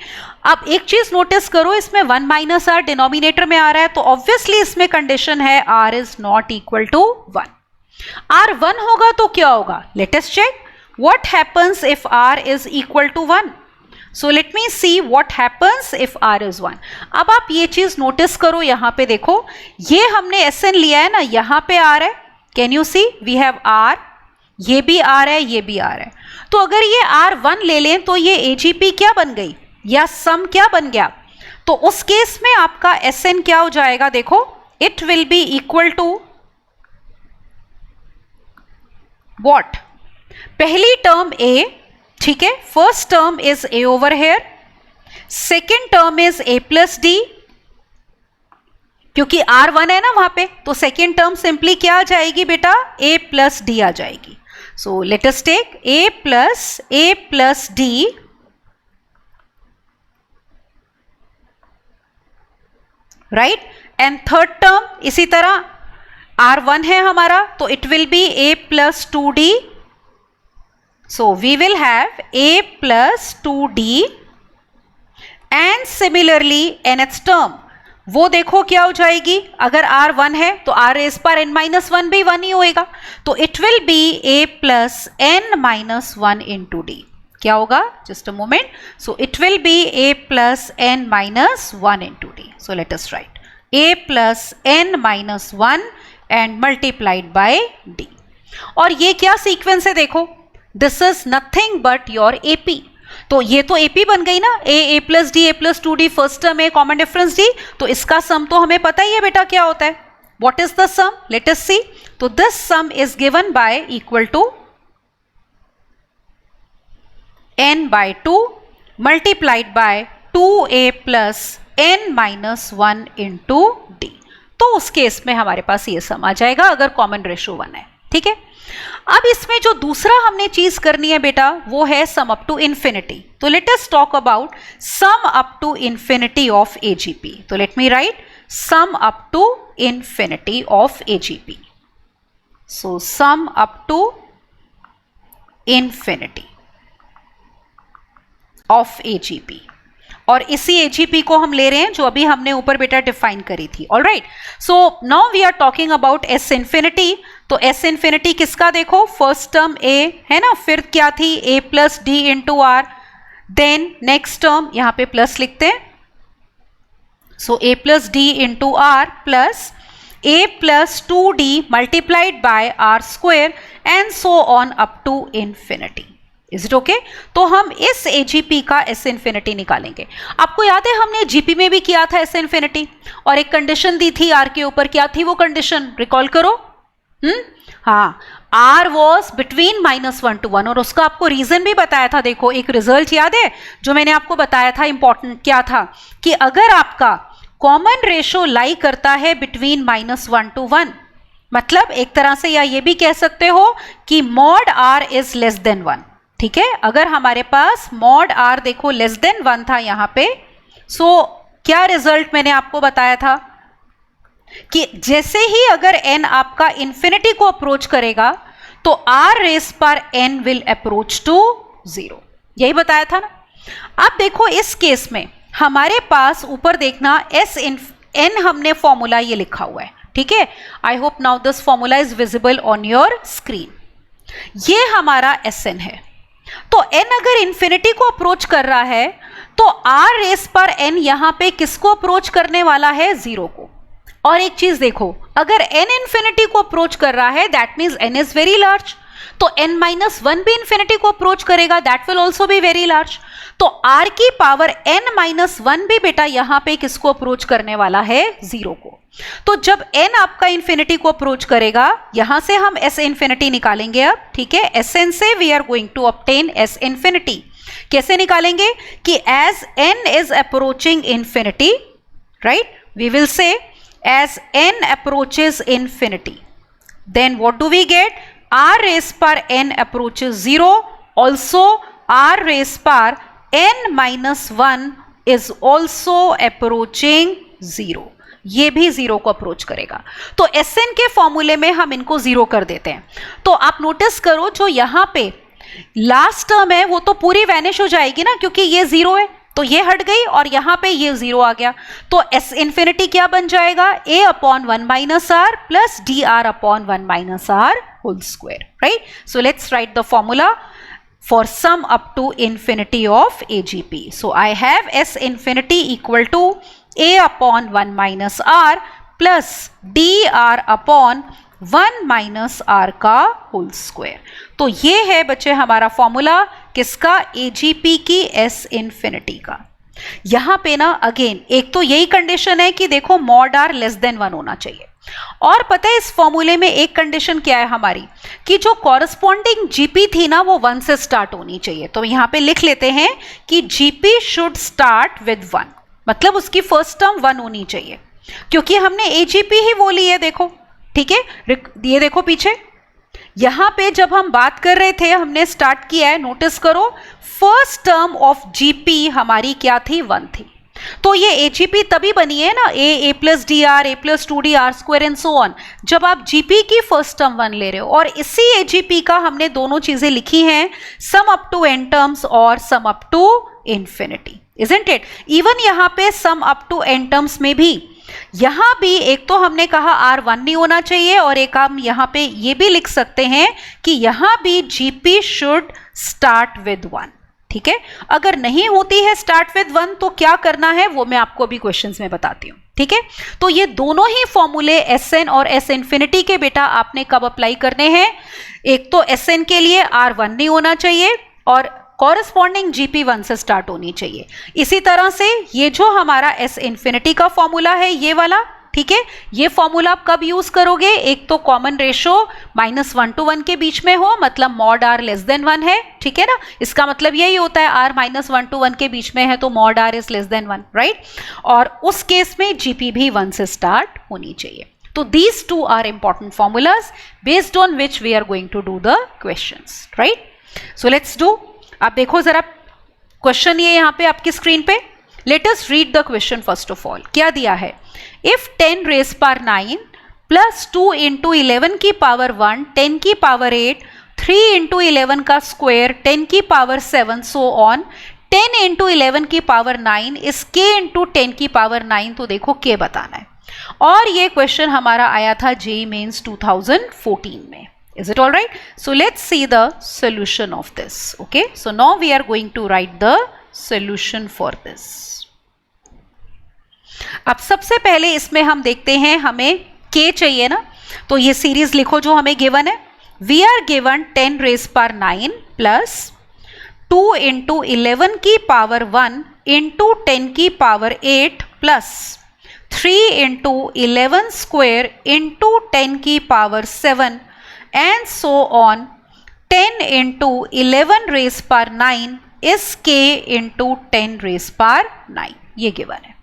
अब एक चीज नोटिस करो, इसमें 1 माइनस आर डिनोमिनेटर में आ रहा है, तो ऑब्वियसली इसमें कंडीशन है r is not equal to 1. r 1 होगा तो क्या होगा? Let us check. What happens if r is equal to 1? So let me see what happens if r is 1. अब आप ये चीज नोटिस करो, यहां पे देखो, ये हमने Sn लिया है ना, यहां पे r है. Can you see? We have r, ये भी r है, ये भी r है. तो अगर ये r1 ले लें तो ये AGP क्या बन गई, या सम क्या बन गया? तो उस केस में आपका Sn क्या हो जाएगा? देखो, it will be equal to what? पहली टर्म a, ठीक है, first term is a over here, second term is a plus D, क्योंकि r1 है ना वहां पे, तो सेकेंड टर्म सिंपली क्या आ जाएगी बेटा? a प्लस डी आ जाएगी. So let us take a plus d right, and third term इसी तरह r1 है हमारा, तो it will be a plus 2d. So we will have a plus 2d and similarly nth term, वो देखो क्या हो जाएगी, अगर r1 है तो r रेज पर n minus 1 भी 1 ही होएगा, तो it will be a plus n minus 1 into d. क्या होगा? Just a moment. So it will be a plus n minus 1 into d. So let us write a plus n minus 1 and multiplied by d. और ये क्या sequence है देखो, this is nothing but your AP. तो ये तो AP बन गई ना, a plus D, a plus 2d, first term है, कॉमन डिफरेंस d, तो इसका सम तो हमें पता ही है बेटा क्या होता है. What is the sum? Let us see. तो this sum is given by equal to n by 2 multiplied by 2a plus n minus 1 into d. तो उस केस में हमारे पास ये सम आ जाएगा अगर कॉमन रेशो 1 है. ठीक है, अब इसमें जो दूसरा हमने चीज करनी है बेटा, वो है सम अप टू इंफिनिटी. तो let us talk about sum up to infinity of AGP. तो let me write sum up to infinity of AGP. So sum up to infinity of AGP, और इसी AGP को हम ले रहे हैं जो अभी हमने ऊपर बेटा डिफाइन करी थी. All right, so now we are talking about S infinity. तो S इंफिनिटी किसका देखो, फर्स्ट टर्म a है ना, फिर क्या थी a plus d into r, then next term यहां पे प्लस लिखते हैं, so a plus d into r plus a plus 2d multiplied by r square and so on up to infinity. Is it okay? तो हम इस AGP का S infinity निकालेंगे. आपको याद है हमने GP में भी किया था S इंफिनिटी, और एक कंडीशन दी थी R के ऊपर. क्या थी वो कंडीशन, रिकॉल करो. हाँ, R वॉज बिटवीन -1 to 1, और उसका आपको रीजन भी बताया था. देखो एक रिजल्ट याद है जो मैंने आपको बताया था, इंपॉर्टेंट क्या था, कि अगर आपका कॉमन रेशो लाई करता है बिटवीन -1 to 1, मतलब एक तरह से या ये भी कह सकते हो कि mod R is less than 1. ठीक है, अगर हमारे पास मॉड R देखो लेस देन 1 था यहां पे, सो क्या रिजल्ट मैंने आपको बताया था कि जैसे ही अगर n आपका इंफिनिटी को अप्रोच करेगा तो r रेस पर n विल अप्रोच टू 0. यही बताया था ना. अब देखो इस केस में हमारे पास ऊपर देखना n हमने फॉर्मूला ये लिखा हुआ है. ठीक है, I hope now this formula is visible on your screen. ये हमारा Sn है. तो n अगर इंफिनिटी को अप्रोच कर रहा है तो r रेस पर n यहां पे किसको अप्रोच करने वाला है? 0 को। और एक चीज देखो, अगर n इंफिनिटी को अप्रोच कर रहा है that means n is very large, तो n-1 भी इंफिनिटी को अप्रोच करेगा, that will also be very large. तो r की पावर n-1 भी बेटा यहां पे किसको अप्रोच करने वाला है? 0 को। तो जब n आपका इंफिनिटी को अप्रोच करेगा, यहां से हम s इंफिनिटी निकालेंगे अब, ठीक है। Sn से we are going to obtain s infinity. कैसे निकालेंगे? कि as n is approaching infinity, right, we will say as n approaches infinity, then what do we get? r raised power n approaches 0, also r raised power n minus 1 is also approaching 0, ये भी 0 को approach करेगा। तो Sn के फॉर्मूले में हम इनको 0 कर देते हैं। तो आप नोटिस करो जो यहां पे लास्ट टर्म है वो तो पूरी वैनिश हो जाएगी ना, क्योंकि ये 0 है, तो ये हट गई और यहां पे ये 0 आ गया। तो s इंफिनिटी क्या बन जाएगा? a upon 1 minus r plus dr upon 1 minus r whole square, right. So let's write the formula for sum up to infinity of agp. So I have s infinity equal to a upon 1 minus r plus dr upon 1 minus r का whole square. तो ये है बच्चे हमारा formula किसका? AGP की S infinity का। यहां पे ना अगेन एक तो यही कंडीशन है कि देखो मॉड r लेस देन 1 होना चाहिए, और पता है इस फॉर्मूले में एक कंडीशन क्या है हमारी, कि जो कॉरस्पॉन्डिंग GP थी ना वो 1 से स्टार्ट होनी चाहिए। तो यहां पे लिख लेते हैं कि GP शुड स्टार्ट विद 1, मतलब उसकी फर्स्ट टर्म 1 होनी चाहिए, क्योंकि हमने AGP ही वो ली है, देखो, ठीक है। ये देखो पीछे यहां पे जब हम बात कर रहे थे हमने स्टार्ट किया है, नोटिस करो फर्स्ट टर्म ऑफ GP हमारी क्या थी? 1 थी। तो ये AGP तभी बनी है ना, a plus d are, a plus 2d r square and so on, जब आप GP की फर्स्ट टर्म 1 ले रहे हो। और इसी AGP का हमने दोनों चीजें लिखी हैं, sum up to n terms और sum up to infinity, isn't it. Even यहां पे sum up to n terms में भी यहां भी एक तो हमने कहा R1 नहीं होना चाहिए, और एक हम यहां पे ये भी लिख सकते हैं कि यहां भी GP शुड स्टार्ट विद 1, ठीक है। अगर नहीं होती है स्टार्ट विद 1 तो क्या करना है वो मैं आपको अभी क्वेश्चंस में बताती हूं, ठीक है। तो ये दोनों ही फॉर्मूले Sn और S इंफिनिटी के बेटा आपने कब अप्लाई करने हैं? एक तो Sn के लिए R1 नहीं होना चाहिए और कॉरस्पॉन्डिंग GP 1 से स्टार्ट होनी चाहिए। इसी तरह से ये जो हमारा S इंफिनिटी का फॉर्मूला है ये वाला, ठीक है, ये फॉर्मूला आप कब यूज करोगे? एक तो कॉमन रेशो -1 to 1 के बीच में हो, मतलब मॉड r लेस देन 1 है, ठीक है ना। इसका मतलब यही होता है r -1 to 1 के बीच में है तो mod r is less than 1, right. और उस केस में GP भी 1 से स्टार्ट होनी चाहिए। तो these two are important formulas based on which we are going to do the questions, right? So let's do. आप देखो जरा क्वेश्चन ये यहां पे आपकी स्क्रीन पे। Let us read the question first of all. क्या दिया है? If 10 raise power 9 plus 2 into 11 की पावर 1, 10 की पावर 8, 3 इंटू 11 का स्क्वायर, 10 की पावर 7, सो ऑन, 10 इंटू 11 की पावर 9 इस k इंटू 10 की पावर 9, तो देखो k बताना है। और ये क्वेश्चन हमारा आया था JEE मेंस 2014 में। Is it all right? So let's see the solution of this. Okay. So now we are going to write the solution for this. अब सबसे पहले इसमें हम देखते हैं हमें k चाहिए ना, तो ये सीरीज लिखो जो हमें गिवन है। We are given 10 raised power 9 plus 2 into 11 की पावर 1 into 10 की power 8 plus 3 into 11 square into 10 की power 7 and so on, 10 into 11 raised power 9 is k into 10 raised power 9, ये गिवन है।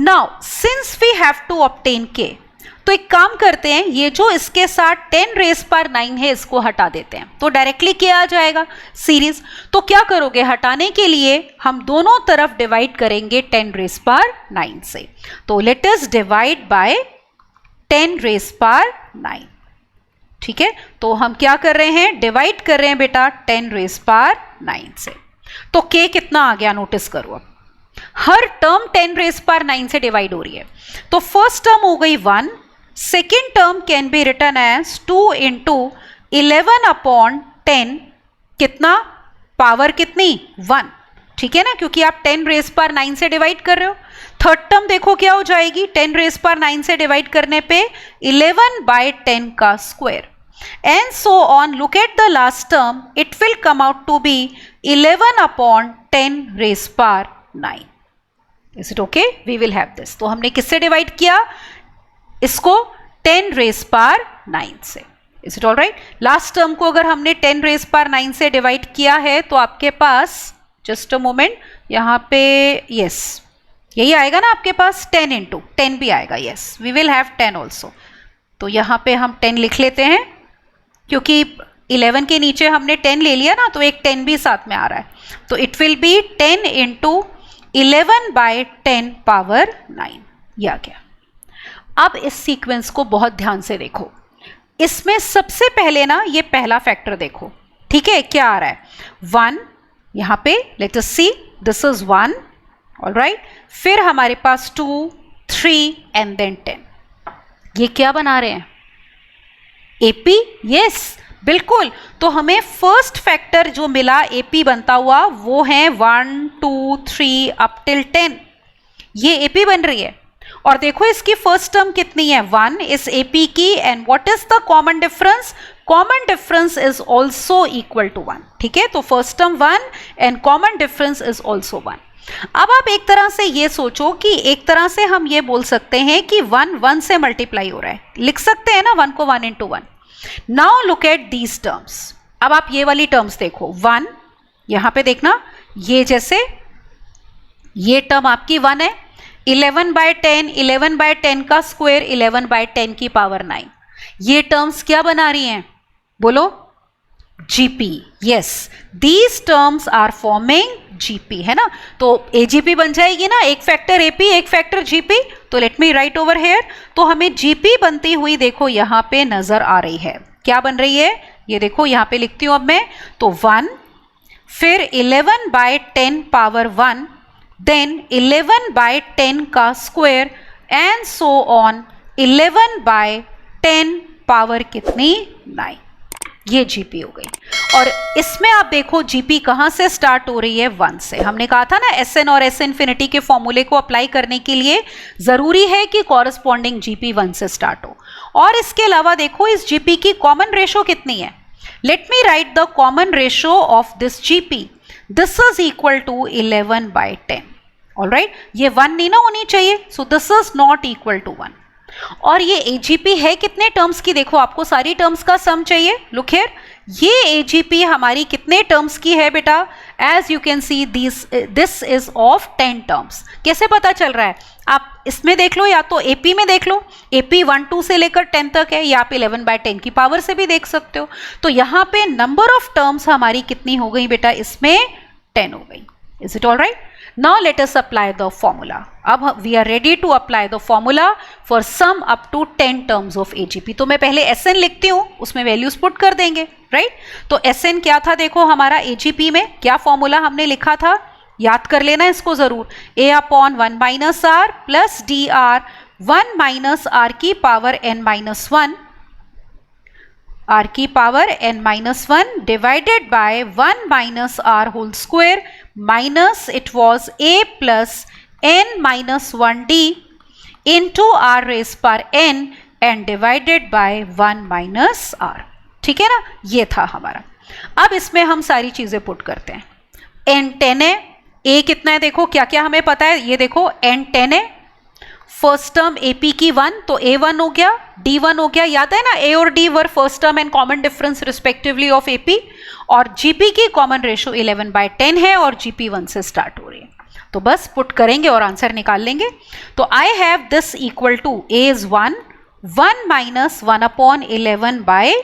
Now since we have to obtain k, तो एक काम करते हैं, ये जो इसके साथ 10 raised power 9 है इसको हटा देते हैं, तो डायरेक्टली k आ जाएगा सीरीज। तो क्या करोगे? हटाने के लिए हम दोनों तरफ डिवाइड करेंगे 10 raised power 9 से। तो let us divide by 10 raised power 9, ठीक है। तो हम क्या कर रहे हैं? डिवाइड कर रहे हैं बेटा 10 रेज पावर 9 से। तो k कितना आ गया? नोटिस करो, अब हर टर्म 10 रेज पावर 9 से डिवाइड हो रही है। तो फर्स्ट टर्म हो गई 1, second term can be written as 2 into 11 upon 10, कितना? पावर कितनी 1, ठीक है ना, क्योंकि आप 10 रेज पावर 9 से डिवाइड कर रहे हो। थर्ड टर्म देखो क्या हो जाएगी, 10 रेज पावर 9 से डिवाइड करने पे 11/10 का square, and so on. Look at the last term, it will come out to be 11/10 raise power 9। Is it okay? We will have this. तो हमने किससे डिवाइड किया इसको? 10 रेज पावर 9 से। Is it all right? Last term को अगर हमने 10 raise power 9 से डिवाइड किया है तो आपके पास, जस्ट अ मोमेंट, यहाँ पे यस यही आएगा ना आपके पास, 10 इंटू 10 भी आएगा। Yes, we will have 10 also. तो यहाँ पे हम 10 लिख लेते हैं, क्योंकि 11 के नीचे हमने 10 ले लिया ना, तो एक 10 भी साथ में आ रहा है। तो it will B 10 into 11/10 power 9। ये आ गया। अब इस सीक्वेंस को बहुत ध्यान से देखो। इसमें सबसे पहले ना ये पहला फैक्टर देखो, ठीक है, क्या आ रहा है 1, यहाँ पे let us see, this is 1, all right. फिर हमारे पास 2, 3 एंड देन 10। ये क्या बना रहे हैं? एपी। यस, बिल्कुल। तो हमें फर्स्ट फैक्टर जो मिला एपी बनता हुआ वो है 1, 2, 3 अप टिल 10। ये एपी बन रही है। और देखो इसकी फर्स्ट टर्म कितनी है 1 इस एपी की, and what is the common difference? Common difference is also equal to 1, ठीक है। तो first term 1 and common difference is also 1। अब आप एक तरह से ये सोचो कि एक तरह से हम ये बोल सकते हैं कि 1 1 से मल्टीप्लाई हो रहा है, लिख सकते हैं ना 1 को 1 into 1। Now look at these terms. अब आप ये वाली टर्म्स देखो, 1 यहां पे देखना, ये जैसे ये टर्म आपकी 1 है, 11/10, 11/10 का स्क्वायर 11/10 की पावर 9। ये टर्म्स क्या बना रही हैं बोलो? GP. Yes, these terms are forming GP, है ना। तो एजीपी बन जाएगी ना, एक फैक्टर एपी एक फैक्टर जीपी। तो let me write over here. तो हमें जीपी बनती हुई देखो यहां पे नजर आ रही है। क्या बन रही है ये देखो, यहां पे लिखती हूं अब मैं। तो 1, फिर 11/10 पावर 1, then 11/10 का square, and so on 11/10 power कितनी 9। ये जीपी हो गई। और इसमें आप देखो जीपी कहां से स्टार्ट हो रही है 1 से। हमने कहा था ना एसएन और एस इन्फिनिटी के फॉर्मूले को अप्लाई करने के लिए जरूरी है कि कॉरस्पॉन्डिंग जीपी 1 से स्टार्ट हो। और इसके अलावा देखो इस जीपी की कॉमन रेशो कितनी है। Let me write the common ratio of this GP. This is equal to 11/10। All right, ये 1 नहीं ना होनी चाहिए, so this is not equal to 1। और ये एजीपी है कितने टर्म्स की? देखो आपको सारी टर्म्स का सम चाहिए। लुक हियर, ये एजीपी हमारी कितने टर्म्स की है बेटा? As you can see this is of 10 terms. कैसे पता चल रहा है? आप इसमें देख लो या तो एपी में देख लो, एपी 1 2 से लेकर 10 तक है, या आप 11/10 की पावर से भी देख सकते हो। तो यहाँ पे नंबर ऑफ टर्म्स हमारी कितनी हो गई बेटा? इसमें 10 हो गई। Is it all right? Now let us apply the formula. अब we are ready to apply the formula for sum up to 10 terms of AGP. तो मैं पहले SN लिखती हूँ, उसमें वैल्यूज पुट कर देंगे, राइट? तो SN क्या था देखो हमारा AGP में क्या फॉर्मूला हमने लिखा था, याद कर लेना इसको जरूर। A/1 minus r plus d r 1 minus r की पावर n-1, r की power n-1 divided by 1 minus r whole square minus it was a plus n-1d into r raised power n and divided by 1 minus r। ठीक है ना, ये था हमारा। अब इसमें हम सारी चीजें पुट करते हैं। n 10 है, a कितना है देखो, क्या क्या हमें पता है, ये देखो n 10 है, फर्स्ट टर्म AP की 1, तो A1 हो गया, D1 हो गया। याद है ना A और D were first term and common difference respectively of AP। और GP की कॉमन रेशो 11/10 है और GP 1 से स्टार्ट हो रही है। तो बस पुट करेंगे और आंसर निकाल लेंगे। तो I have this equal to A is 1 minus 1/11/10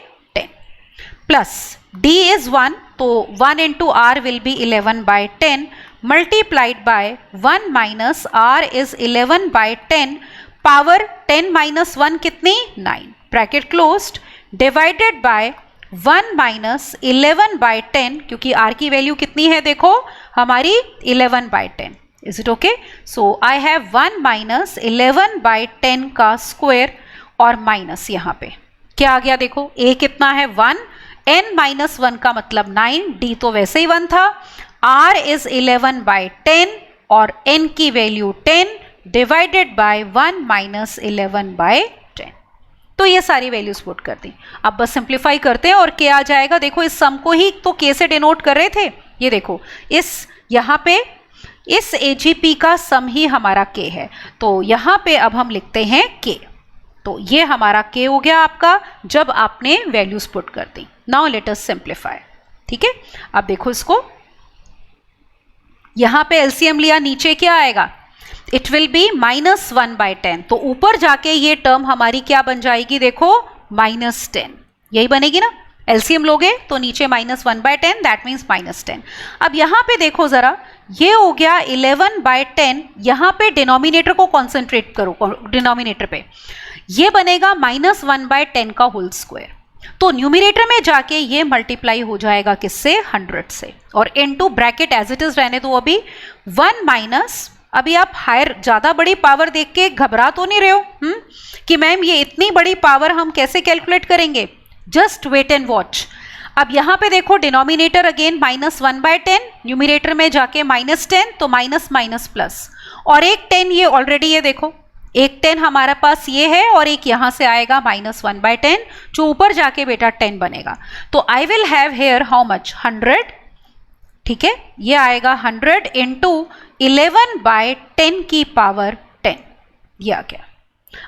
plus D is 1, तो 1 into R will be 11/10 multiplied by 1 minus r is 11/10 power 10 minus 1 कितनी 9 bracket closed divided by 1 minus 11/10, क्योंकि r की वैल्यू कितनी है देखो हमारी 11/10। Is it okay? So I have 1 minus 11/10 का square और माइनस यहाँ पे क्या आ गया देखो, a कितना है 1 n माइनस 1 का मतलब 9, d तो वैसे ही 1 था, r इज 11/10 और n की वैल्यू 10 डिवाइडेड बाय 1 माइनस 11/10। तो ये सारी वैल्यूज पुट कर दी। अब बस सिंप्लीफाई करते हैं और k आ जाएगा। देखो इस सम को ही तो k से डिनोट कर रहे थे, ये देखो इस यहाँ पे इस AGP का सम ही हमारा k है, तो यहाँ पे अब हम लिखते हैं k। तो ये हमारा k हो गया आपका जब आपने वैल्यूज पुट कर दी। Now let us simplify. ठीक है, अब देखो इसको, यहां पे एलसीएम लिया, नीचे क्या आएगा, इट विल बी -1/10, तो ऊपर जाके ये टर्म हमारी क्या बन जाएगी, देखो -10, यही बनेगी ना। एलसीएम लोगे तो नीचे -1/10, दैट मीन्स -10। अब यहां पे देखो जरा, ये हो गया 11/10, यहां पे डिनोमिनेटर को कॉन्सेंट्रेट करो, डिनोमिनेटर पे ये बनेगा -1/10 का होल स्क्वायर। तो न्यूमिनेटर में जाके ये मल्टीप्लाई हो जाएगा किससे, 100 से, और into bracket as it is रहने दो अभी 1 माइनस, अभी आप हायर ज्यादा बड़ी पावर देख के घबरा तो नहीं रहे हो कि मैम ये इतनी बड़ी पावर हम कैसे कैलकुलेट करेंगे, जस्ट वेट एंड वॉच। अब यहां पे देखो डिनोमिनेटर अगेन -1/10, न्यूमिनेटर में जाके -10, तो माइनस माइनस प्लस, और एक 10 ये ऑलरेडी, ये देखो एक 10 हमारे पास ये है, और एक यहां से आएगा -1/10 जो ऊपर जाके बेटा 10 बनेगा। तो I will have here how much, 100। ठीक है, ये आएगा 100 इंटू 11/10 की पावर 10, ये आ गया।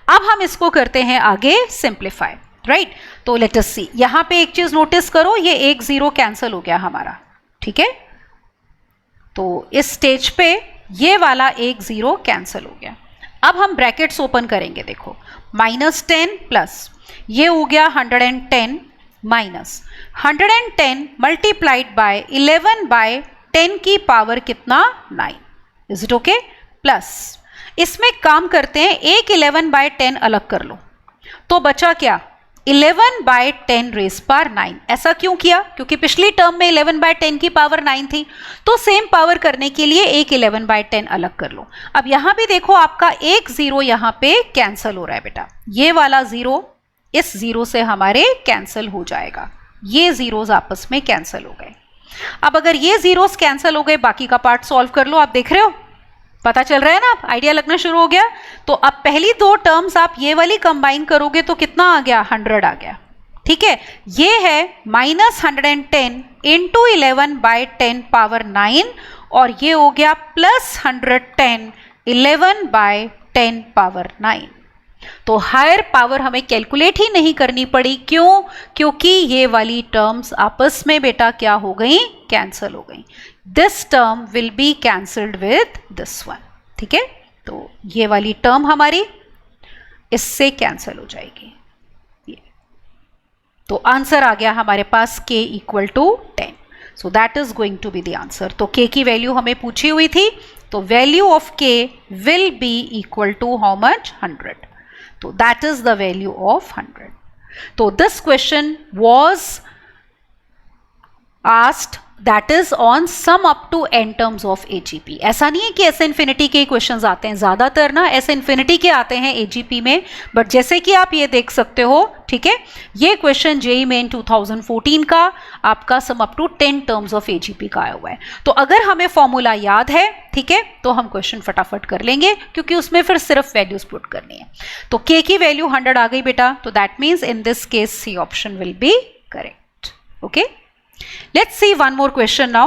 अब हम इसको करते हैं आगे सिंप्लीफाई, राइट। तो लेट अस सी, यहां पे एक चीज नोटिस करो, ये एक 0 कैंसिल हो गया हमारा। ठीक है, तो इस स्टेज पे ये वाला एक 0 कैंसिल हो गया। अब हम ब्रैकेट्स ओपन करेंगे, देखो -10 प्लस ये हो गया 110 माइनस 110 मल्टीप्लाइड बाय 11/10 की पावर कितना, 9। इज इट ओके, प्लस इसमें काम करते हैं, एक 11/10 अलग कर लो, तो बचा क्या, 11/10 रेज़ पावर 9। ऐसा क्यों किया, क्योंकि पिछली टर्म में 11/10 की पावर 9 थी, तो सेम पावर करने के लिए एक 11/10 अलग कर लो। अब यहां भी देखो आपका एक 0 यहां पे कैंसिल हो रहा है बेटा, ये वाला 0 इस 0 से हमारे कैंसिल हो जाएगा, ये जीरोस आपस में कैंसिल हो गए। अब अगर ये जीरोस कैंसिल हो गए, बाकी का पार्ट सॉल्व कर लो, आप देख रहे हो, पता चल रहा है ना, आइडिया लगना शुरू हो गया। तो अब पहली दो टर्म्स आप ये वाली कंबाइन करोगे तो कितना आ गया, 100 आ गया। ठीक है, ये है -110 इंटू 11/10 पावर 9, और ये हो गया +110 11/10 पावर 9। तो हायर पावर हमें कैलकुलेट ही नहीं करनी पड़ी, क्यों, क्योंकि ये वाली टर्म्स आपस में बेटा क्या हो गई, कैंसिल हो गई। This term will be cancelled with this one. ठीक है, तो ये वाली टर्म हमारी इससे कैंसिल हो जाएगी। तो आंसर आ गया हमारे पास k = 10। So that is going to be the answer. तो k की वैल्यू हमें पूछी हुई थी, तो value of k will be equal to how much, 100। So that is the value of 100. So this question was asked, that is on sum up to n terms of AGP. ऐसा नहीं है कि S infinity के questions आते हैं, ज़्यादातर ना S infinity के आते हैं AGP में, बट जैसे कि आप ये देख सकते हो, ठीक है, ये क्वेश्चन JEE मेन 2014 का आपका sum up to 10 terms of AGP का आया हुआ है। तो अगर हमें फॉर्मूला याद है, ठीक है, तो हम क्वेश्चन फटाफट कर लेंगे, क्योंकि उसमें फिर सिर्फ वैल्यूज पुट करनी है। तो k की वैल्यू 100 आ गई बेटा, तो that means in this case C option will be correct. Okay, let's see one more question now.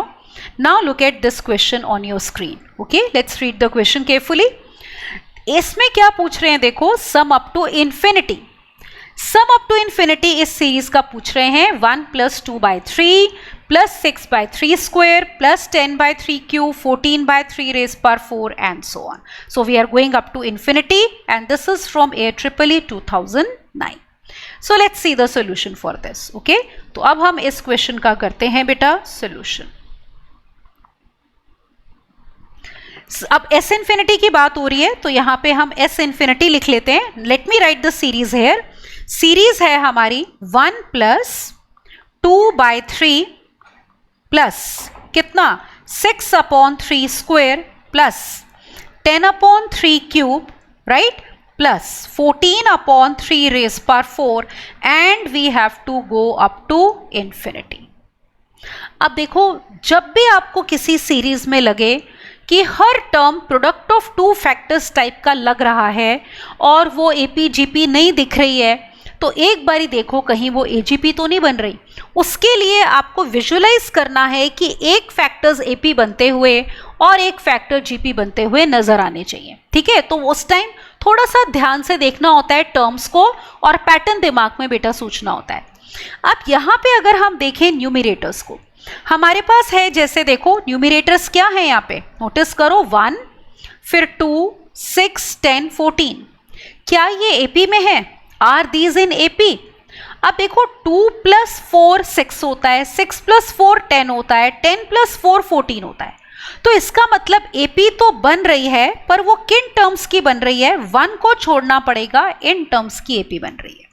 Now look at this question on your screen. Okay, let's read the question carefully. इसमें क्या पूछ रहे हैं, देखो sum up to infinity. Sum up to infinity इस series का पूछ रहे हैं, 1 + 2/3 + 6/3 square + 10/3 cube 14/3 raised power 4 and so on. So we are going up to infinity and this is from AIIEEE 2009. So let's see the solution for this. Okay, तो अब हम इस question का करते हैं बेटा सॉल्यूशन। अब S infinity की बात हो रही है, तो यहां पे हम S infinity लिख लेते हैं। Let me write the series here. Series है हमारी 1 + 2/3 प्लस कितना, 6/3 square plus 10/3 cube, right, plus 14 upon 3 raised power 4 and we have to go up to infinity. अब देखो, जब भी आपको किसी सीरीज में लगे कि हर term product of two factors type का लग रहा है और वो एपी जीपी नहीं दिख रही है, तो एक बारी देखो कहीं वो एजीपी तो नहीं बन रही। उसके लिए आपको विजुअलाइज करना है कि एक फैक्टर्स एपी बनते हुए और एक फैक्टर जीपी बनते हुए नजर आने चाहिए। ठीक है, तो उस टाइम थोड़ा सा ध्यान से देखना होता है टर्म्स को और पैटर्न दिमाग में बेटा सोचना होता है। अब यहाँ पे अगर हम देखें न्यूमिरेटर्स को, हमारे पास है, जैसे देखो न्यूमिरेटर्स क्या है यहाँ पे, नोटिस करो 1, फिर 2, 6, 10, 14। क्या ये एपी में है? Are these in AP? अब देखो 2 + 4 6 होता है, 6 + 4 10 होता है, 10 + 4 14 होता है। तो इसका मतलब एपी तो बन रही है, पर वो किन टर्म्स की बन रही है? 1 को छोड़ना पड़ेगा, इन टर्म्स की एपी बन रही है।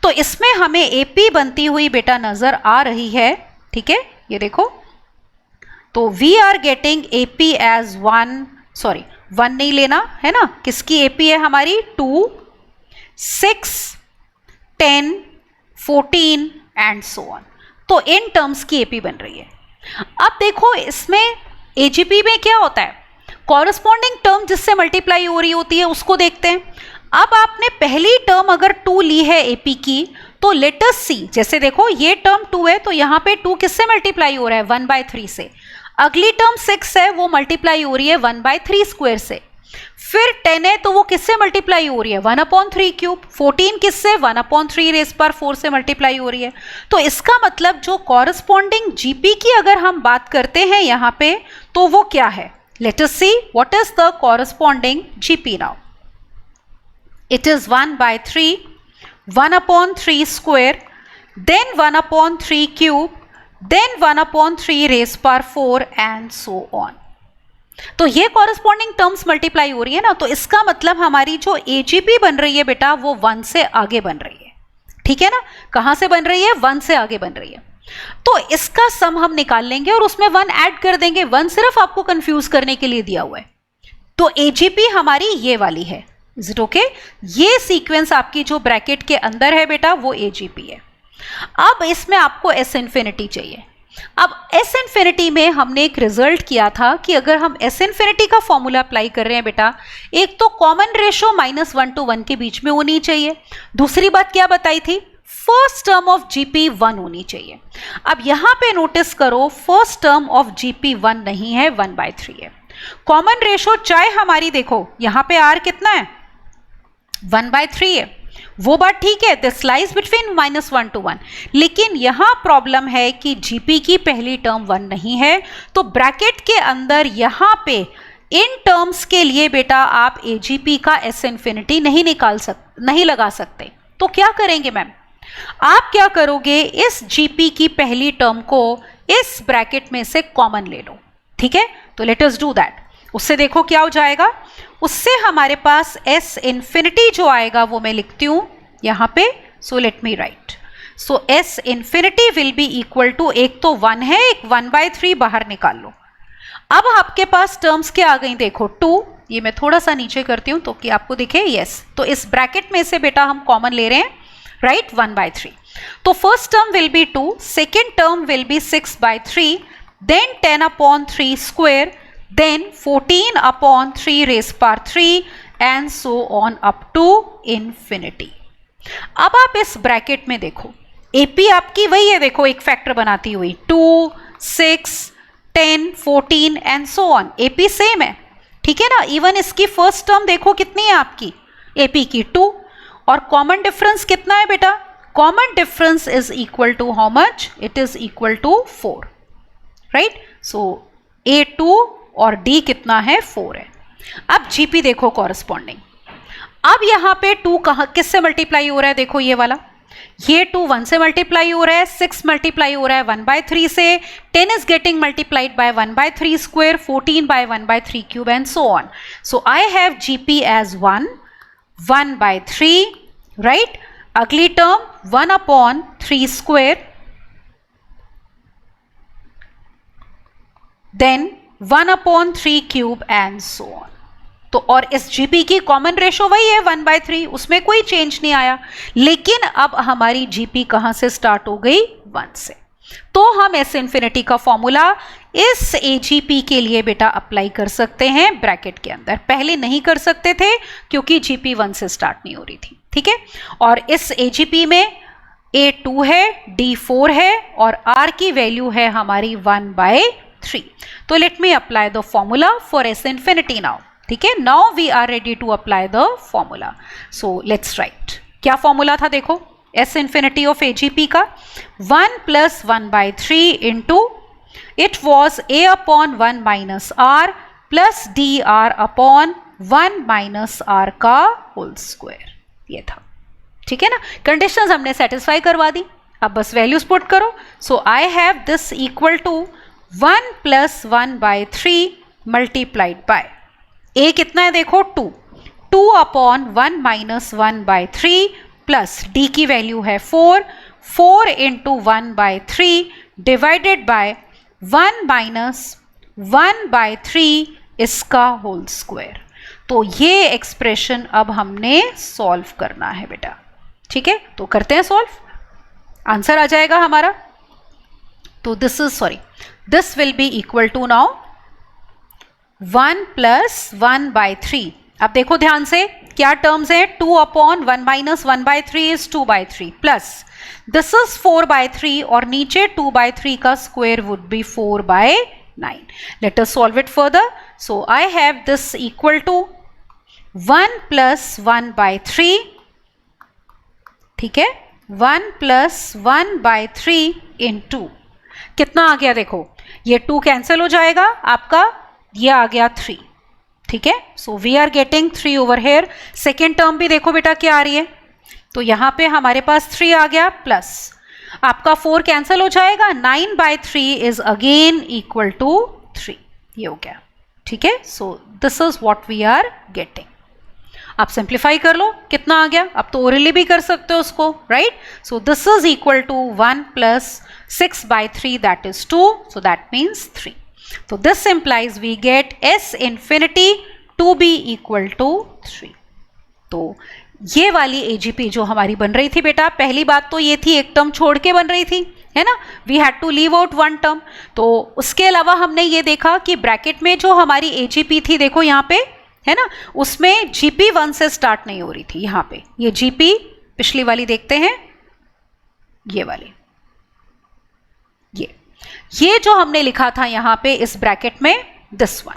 तो इसमें हमें एपी बनती हुई बेटा नजर आ रही है। ठीक है, ये देखो, तो we are getting AP as 1, sorry 1 नहीं लेना है ना, किसकी एपी है हमारी? 2, 6, 10, 14 एंड सो ऑन। तो इन टर्म्स की एपी बन रही है। अब देखो इसमें एजीपी में क्या होता है, कॉरस्पॉन्डिंग टर्म जिससे मल्टीप्लाई हो रही होती है उसको देखते हैं। अब आपने पहली टर्म अगर 2 ली है एपी की, तो लेट अस सी, जैसे देखो ये टर्म 2 है तो यहाँ पे 2 किससे मल्टीप्लाई हो रहा है? 1/3 से। अगली टर्म 6 है, वो मल्टीप्लाई हो रही है 1/3 स्क्वायर से। फिर 10 है तो वो किससे मल्टीप्लाई हो रही है? 1/3 क्यूब। 14 किससे? 1/3 रेज़ पावर 4 से मल्टीप्लाई हो रही है। तो इसका मतलब जो कॉरस्पॉन्डिंग जीपी की अगर हम बात करते हैं यहाँ पे, तो वो क्या है? Late us see what is the corresponding GP now. It is 1/3, 1/3 square, then 1/3 cube, then 1/3 rays power 4 and so on. तो ये कॉरस्पॉन्डिंग टर्म्स मल्टीप्लाई हो रही है ना, तो इसका मतलब हमारी जो एजीपी बन रही है बेटा वो 1 से आगे बन रही है। ठीक है ना, कहां से बन रही है? 1 से आगे बन रही है। तो इसका सम हम निकाल लेंगे और उसमें 1 ऐड कर देंगे। 1 सिर्फ आपको कंफ्यूज करने के लिए दिया हुआ है। तो एजीपी हमारी ये वाली है। Is it okay? ये सीक्वेंस आपकी जो ब्रैकेट के अंदर है बेटा वो एजीपी है। अब इसमें आपको एस इन्फिनिटी चाहिए। अब एस इन्फिनिटी में हमने एक रिजल्ट किया था कि अगर हम एस इन्फिनिटी का फॉर्मूला अप्लाई कर रहे हैं बेटा, एक तो कॉमन रेशो -1 to 1 के बीच में होनी चाहिए। दूसरी बात क्या बताई थी? फर्स्ट टर्म ऑफ जीपी 1 होनी चाहिए। अब यहां पे नोटिस करो, फर्स्ट टर्म ऑफ जीपी 1 नहीं है, 1/3 है। कॉमन रेशो चाहे हमारी देखो यहां पे आर कितना है? 1/3 है। वो बात ठीक है, दिस लाइज बिटवीन -1 to 1। लेकिन यहां प्रॉब्लम है कि जीपी की पहली टर्म 1 नहीं है, तो ब्रैकेट के अंदर यहां पे इन टर्म्स के लिए बेटा आप एजीपी का एस इन्फिनिटी नहीं लगा सकते। तो क्या करेंगे मैम? आप क्या करोगे, इस जीपी की पहली टर्म को इस ब्रैकेट में से कॉमन ले लो। ठीक है, तो लेट अस डू दैट। उससे देखो क्या हो जाएगा, उससे हमारे पास एस इन्फिनिटी जो आएगा वो मैं लिखती हूं यहां पे। So let me write, so S infinity will be equal to, एक तो 1 है, एक 1/3 बाहर निकाल लो। अब आपके पास टर्म्स क्या आ गई देखो, 2, ये मैं थोड़ा सा नीचे करती हूं तो कि आपको दिखे। यस, तो इस ब्रैकेट में से बेटा हम कॉमन ले रहे हैं, राइट, 1/3। तो first term will be 2, second term will be 6/3, then 10/3 square, then 14/3 raised power 3 and so on up to infinity। अब आप इस ब्रैकेट में देखो, एपी आपकी वही है, देखो एक फैक्टर बनाती हुई 2, 6, 10, 14 and so on. AP same है, ठीक है ना। इवन इसकी फर्स्ट टर्म देखो कितनी है आपकी, एपी की 2, और कॉमन डिफरेंस कितना है बेटा? Common difference is equal to how much? It is equal to 4, right. सो A2 और D कितना है? 4 है। अब जीपी देखो कॉरस्पॉन्डिंग, अब यहां पे 2 कहां किससे मल्टीप्लाई हो रहा है? देखो ये वाला, ये 2 1 से मल्टीप्लाई हो रहा है, 6 मल्टीप्लाई हो रहा है 1/3 से, 10 is getting multiplied by 1/3 square, 14 by 1/3 cube and so on. So I have GP as 1/3, right. अगली term 1/3 square, then 1/3 cube and so on. तो और इस जीपी की कॉमन रेशो वही है 1/3, उसमें कोई चेंज नहीं आया। लेकिन अब हमारी जीपी कहां से स्टार्ट हो गई? 1 से। तो हम एस इन्फिनिटी का फॉर्मूला इस एजीपी के लिए बेटा अप्लाई कर सकते हैं ब्रैकेट के अंदर। पहले नहीं कर सकते थे क्योंकि जीपी 1 से स्टार्ट नहीं हो रही थी, ठीक है। और इस एजीपी में ए 2 है, डी 4 है और आर की वैल्यू है हमारी 1/3। तो let me apply the formula for S infinity now, ठीक है। Now we are ready to apply the formula. So let's write. क्या फॉर्मूला था देखो एस इन्फिनिटी ऑफ एजीपी का? 1 + 1/3 into it was a upon 1 minus r plus d r upon 1 minus r का whole square, ये था, ठीक है ना। कंडीशंस हमने सेटिस्फाई करवा दी, अब बस वैल्यूज पुट करो। So I have this equal to 1 + 1/3 multiplied by a कितना है देखो 2 अपॉन 1 माइनस 1/3 प्लस डी की वैल्यू है 4 इंटू 1/3 डिवाइडेड बाय 1 माइनस 1/3 इसका होल स्क्वायर। तो ये एक्सप्रेशन अब हमने सॉल्व करना है बेटा, ठीक है। तो करते हैं सॉल्व, आंसर आ जाएगा हमारा। तो this will be equal to now 1 + 1/3। अब देखो ध्यान से क्या टर्म्स है, 2 upon 1 minus 1/3 is 2/3 plus this is 4/3 और नीचे 2/3 का square would be 4/9। Let us solve it further. So I have this equal to 1 + 1/3, ठीक है, 1 + 1/3 इंटू कितना आ गया देखो, ये 2 कैंसिल हो जाएगा आपका, ये आ गया 3, ठीक है। So we are getting 3 over here. Second term भी देखो बेटा क्या आ रही है, तो यहां पे हमारे पास 3 आ गया प्लस आपका 4 कैंसिल हो जाएगा, 9/3 इज अगेन इक्वल टू 3, ये हो गया, ठीक है। So this is what we are getting. आप सिंप्लीफाई कर लो, कितना आ गया, अब तो ओरली भी कर सकते हो उसको, right. So this is equal to 1 + 6/3 that is 2, so that means 3। So this implies we get S infinity to be equal to 3. तो ये वाली AGP जो हमारी बन रही थी बेटा, पहली बात तो ये थी एक टर्म छोड़ के बन रही थी, है ना, we had to leave out 1 term. तो उसके अलावा हमने ये देखा कि ब्रैकेट में जो हमारी AGP थी देखो यहाँ पे, है ना, उसमें GP 1 से स्टार्ट नहीं हो रही थी। यहाँ पे ये GP पिछली वाली देखते हैं, ये वाली, ये जो हमने लिखा था यहाँ पे इस ब्रैकेट में दिस वन,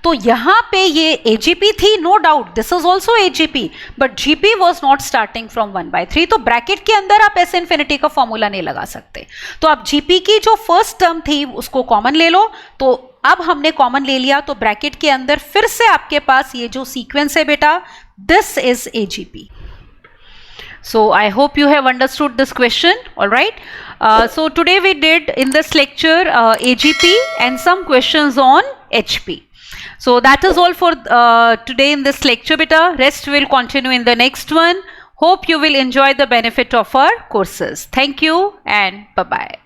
तो यहाँ पे ये AGP थी, no doubt this is also AGP, but GP was not starting from 1/3। तो ब्रैकेट के अंदर आप एस इन्फिनिटी का फॉर्मूला नहीं लगा सकते। तो आप GP की जो फर्स्ट टर्म थी उसको कॉमन ले लो। तो अब हमने कॉमन ले लिया, तो ब्रैकेट के अंदर फिर से आपके पास ये जो सीक्वेंस है बेटा, this is AGP। So I hope you have understood this question, all right. So today we did in this lecture AGP and some questions on HP. So that is all for today in this lecture beta. Rest will continue in the next one. Hope you will enjoy the benefit of our courses. Thank you and bye-bye.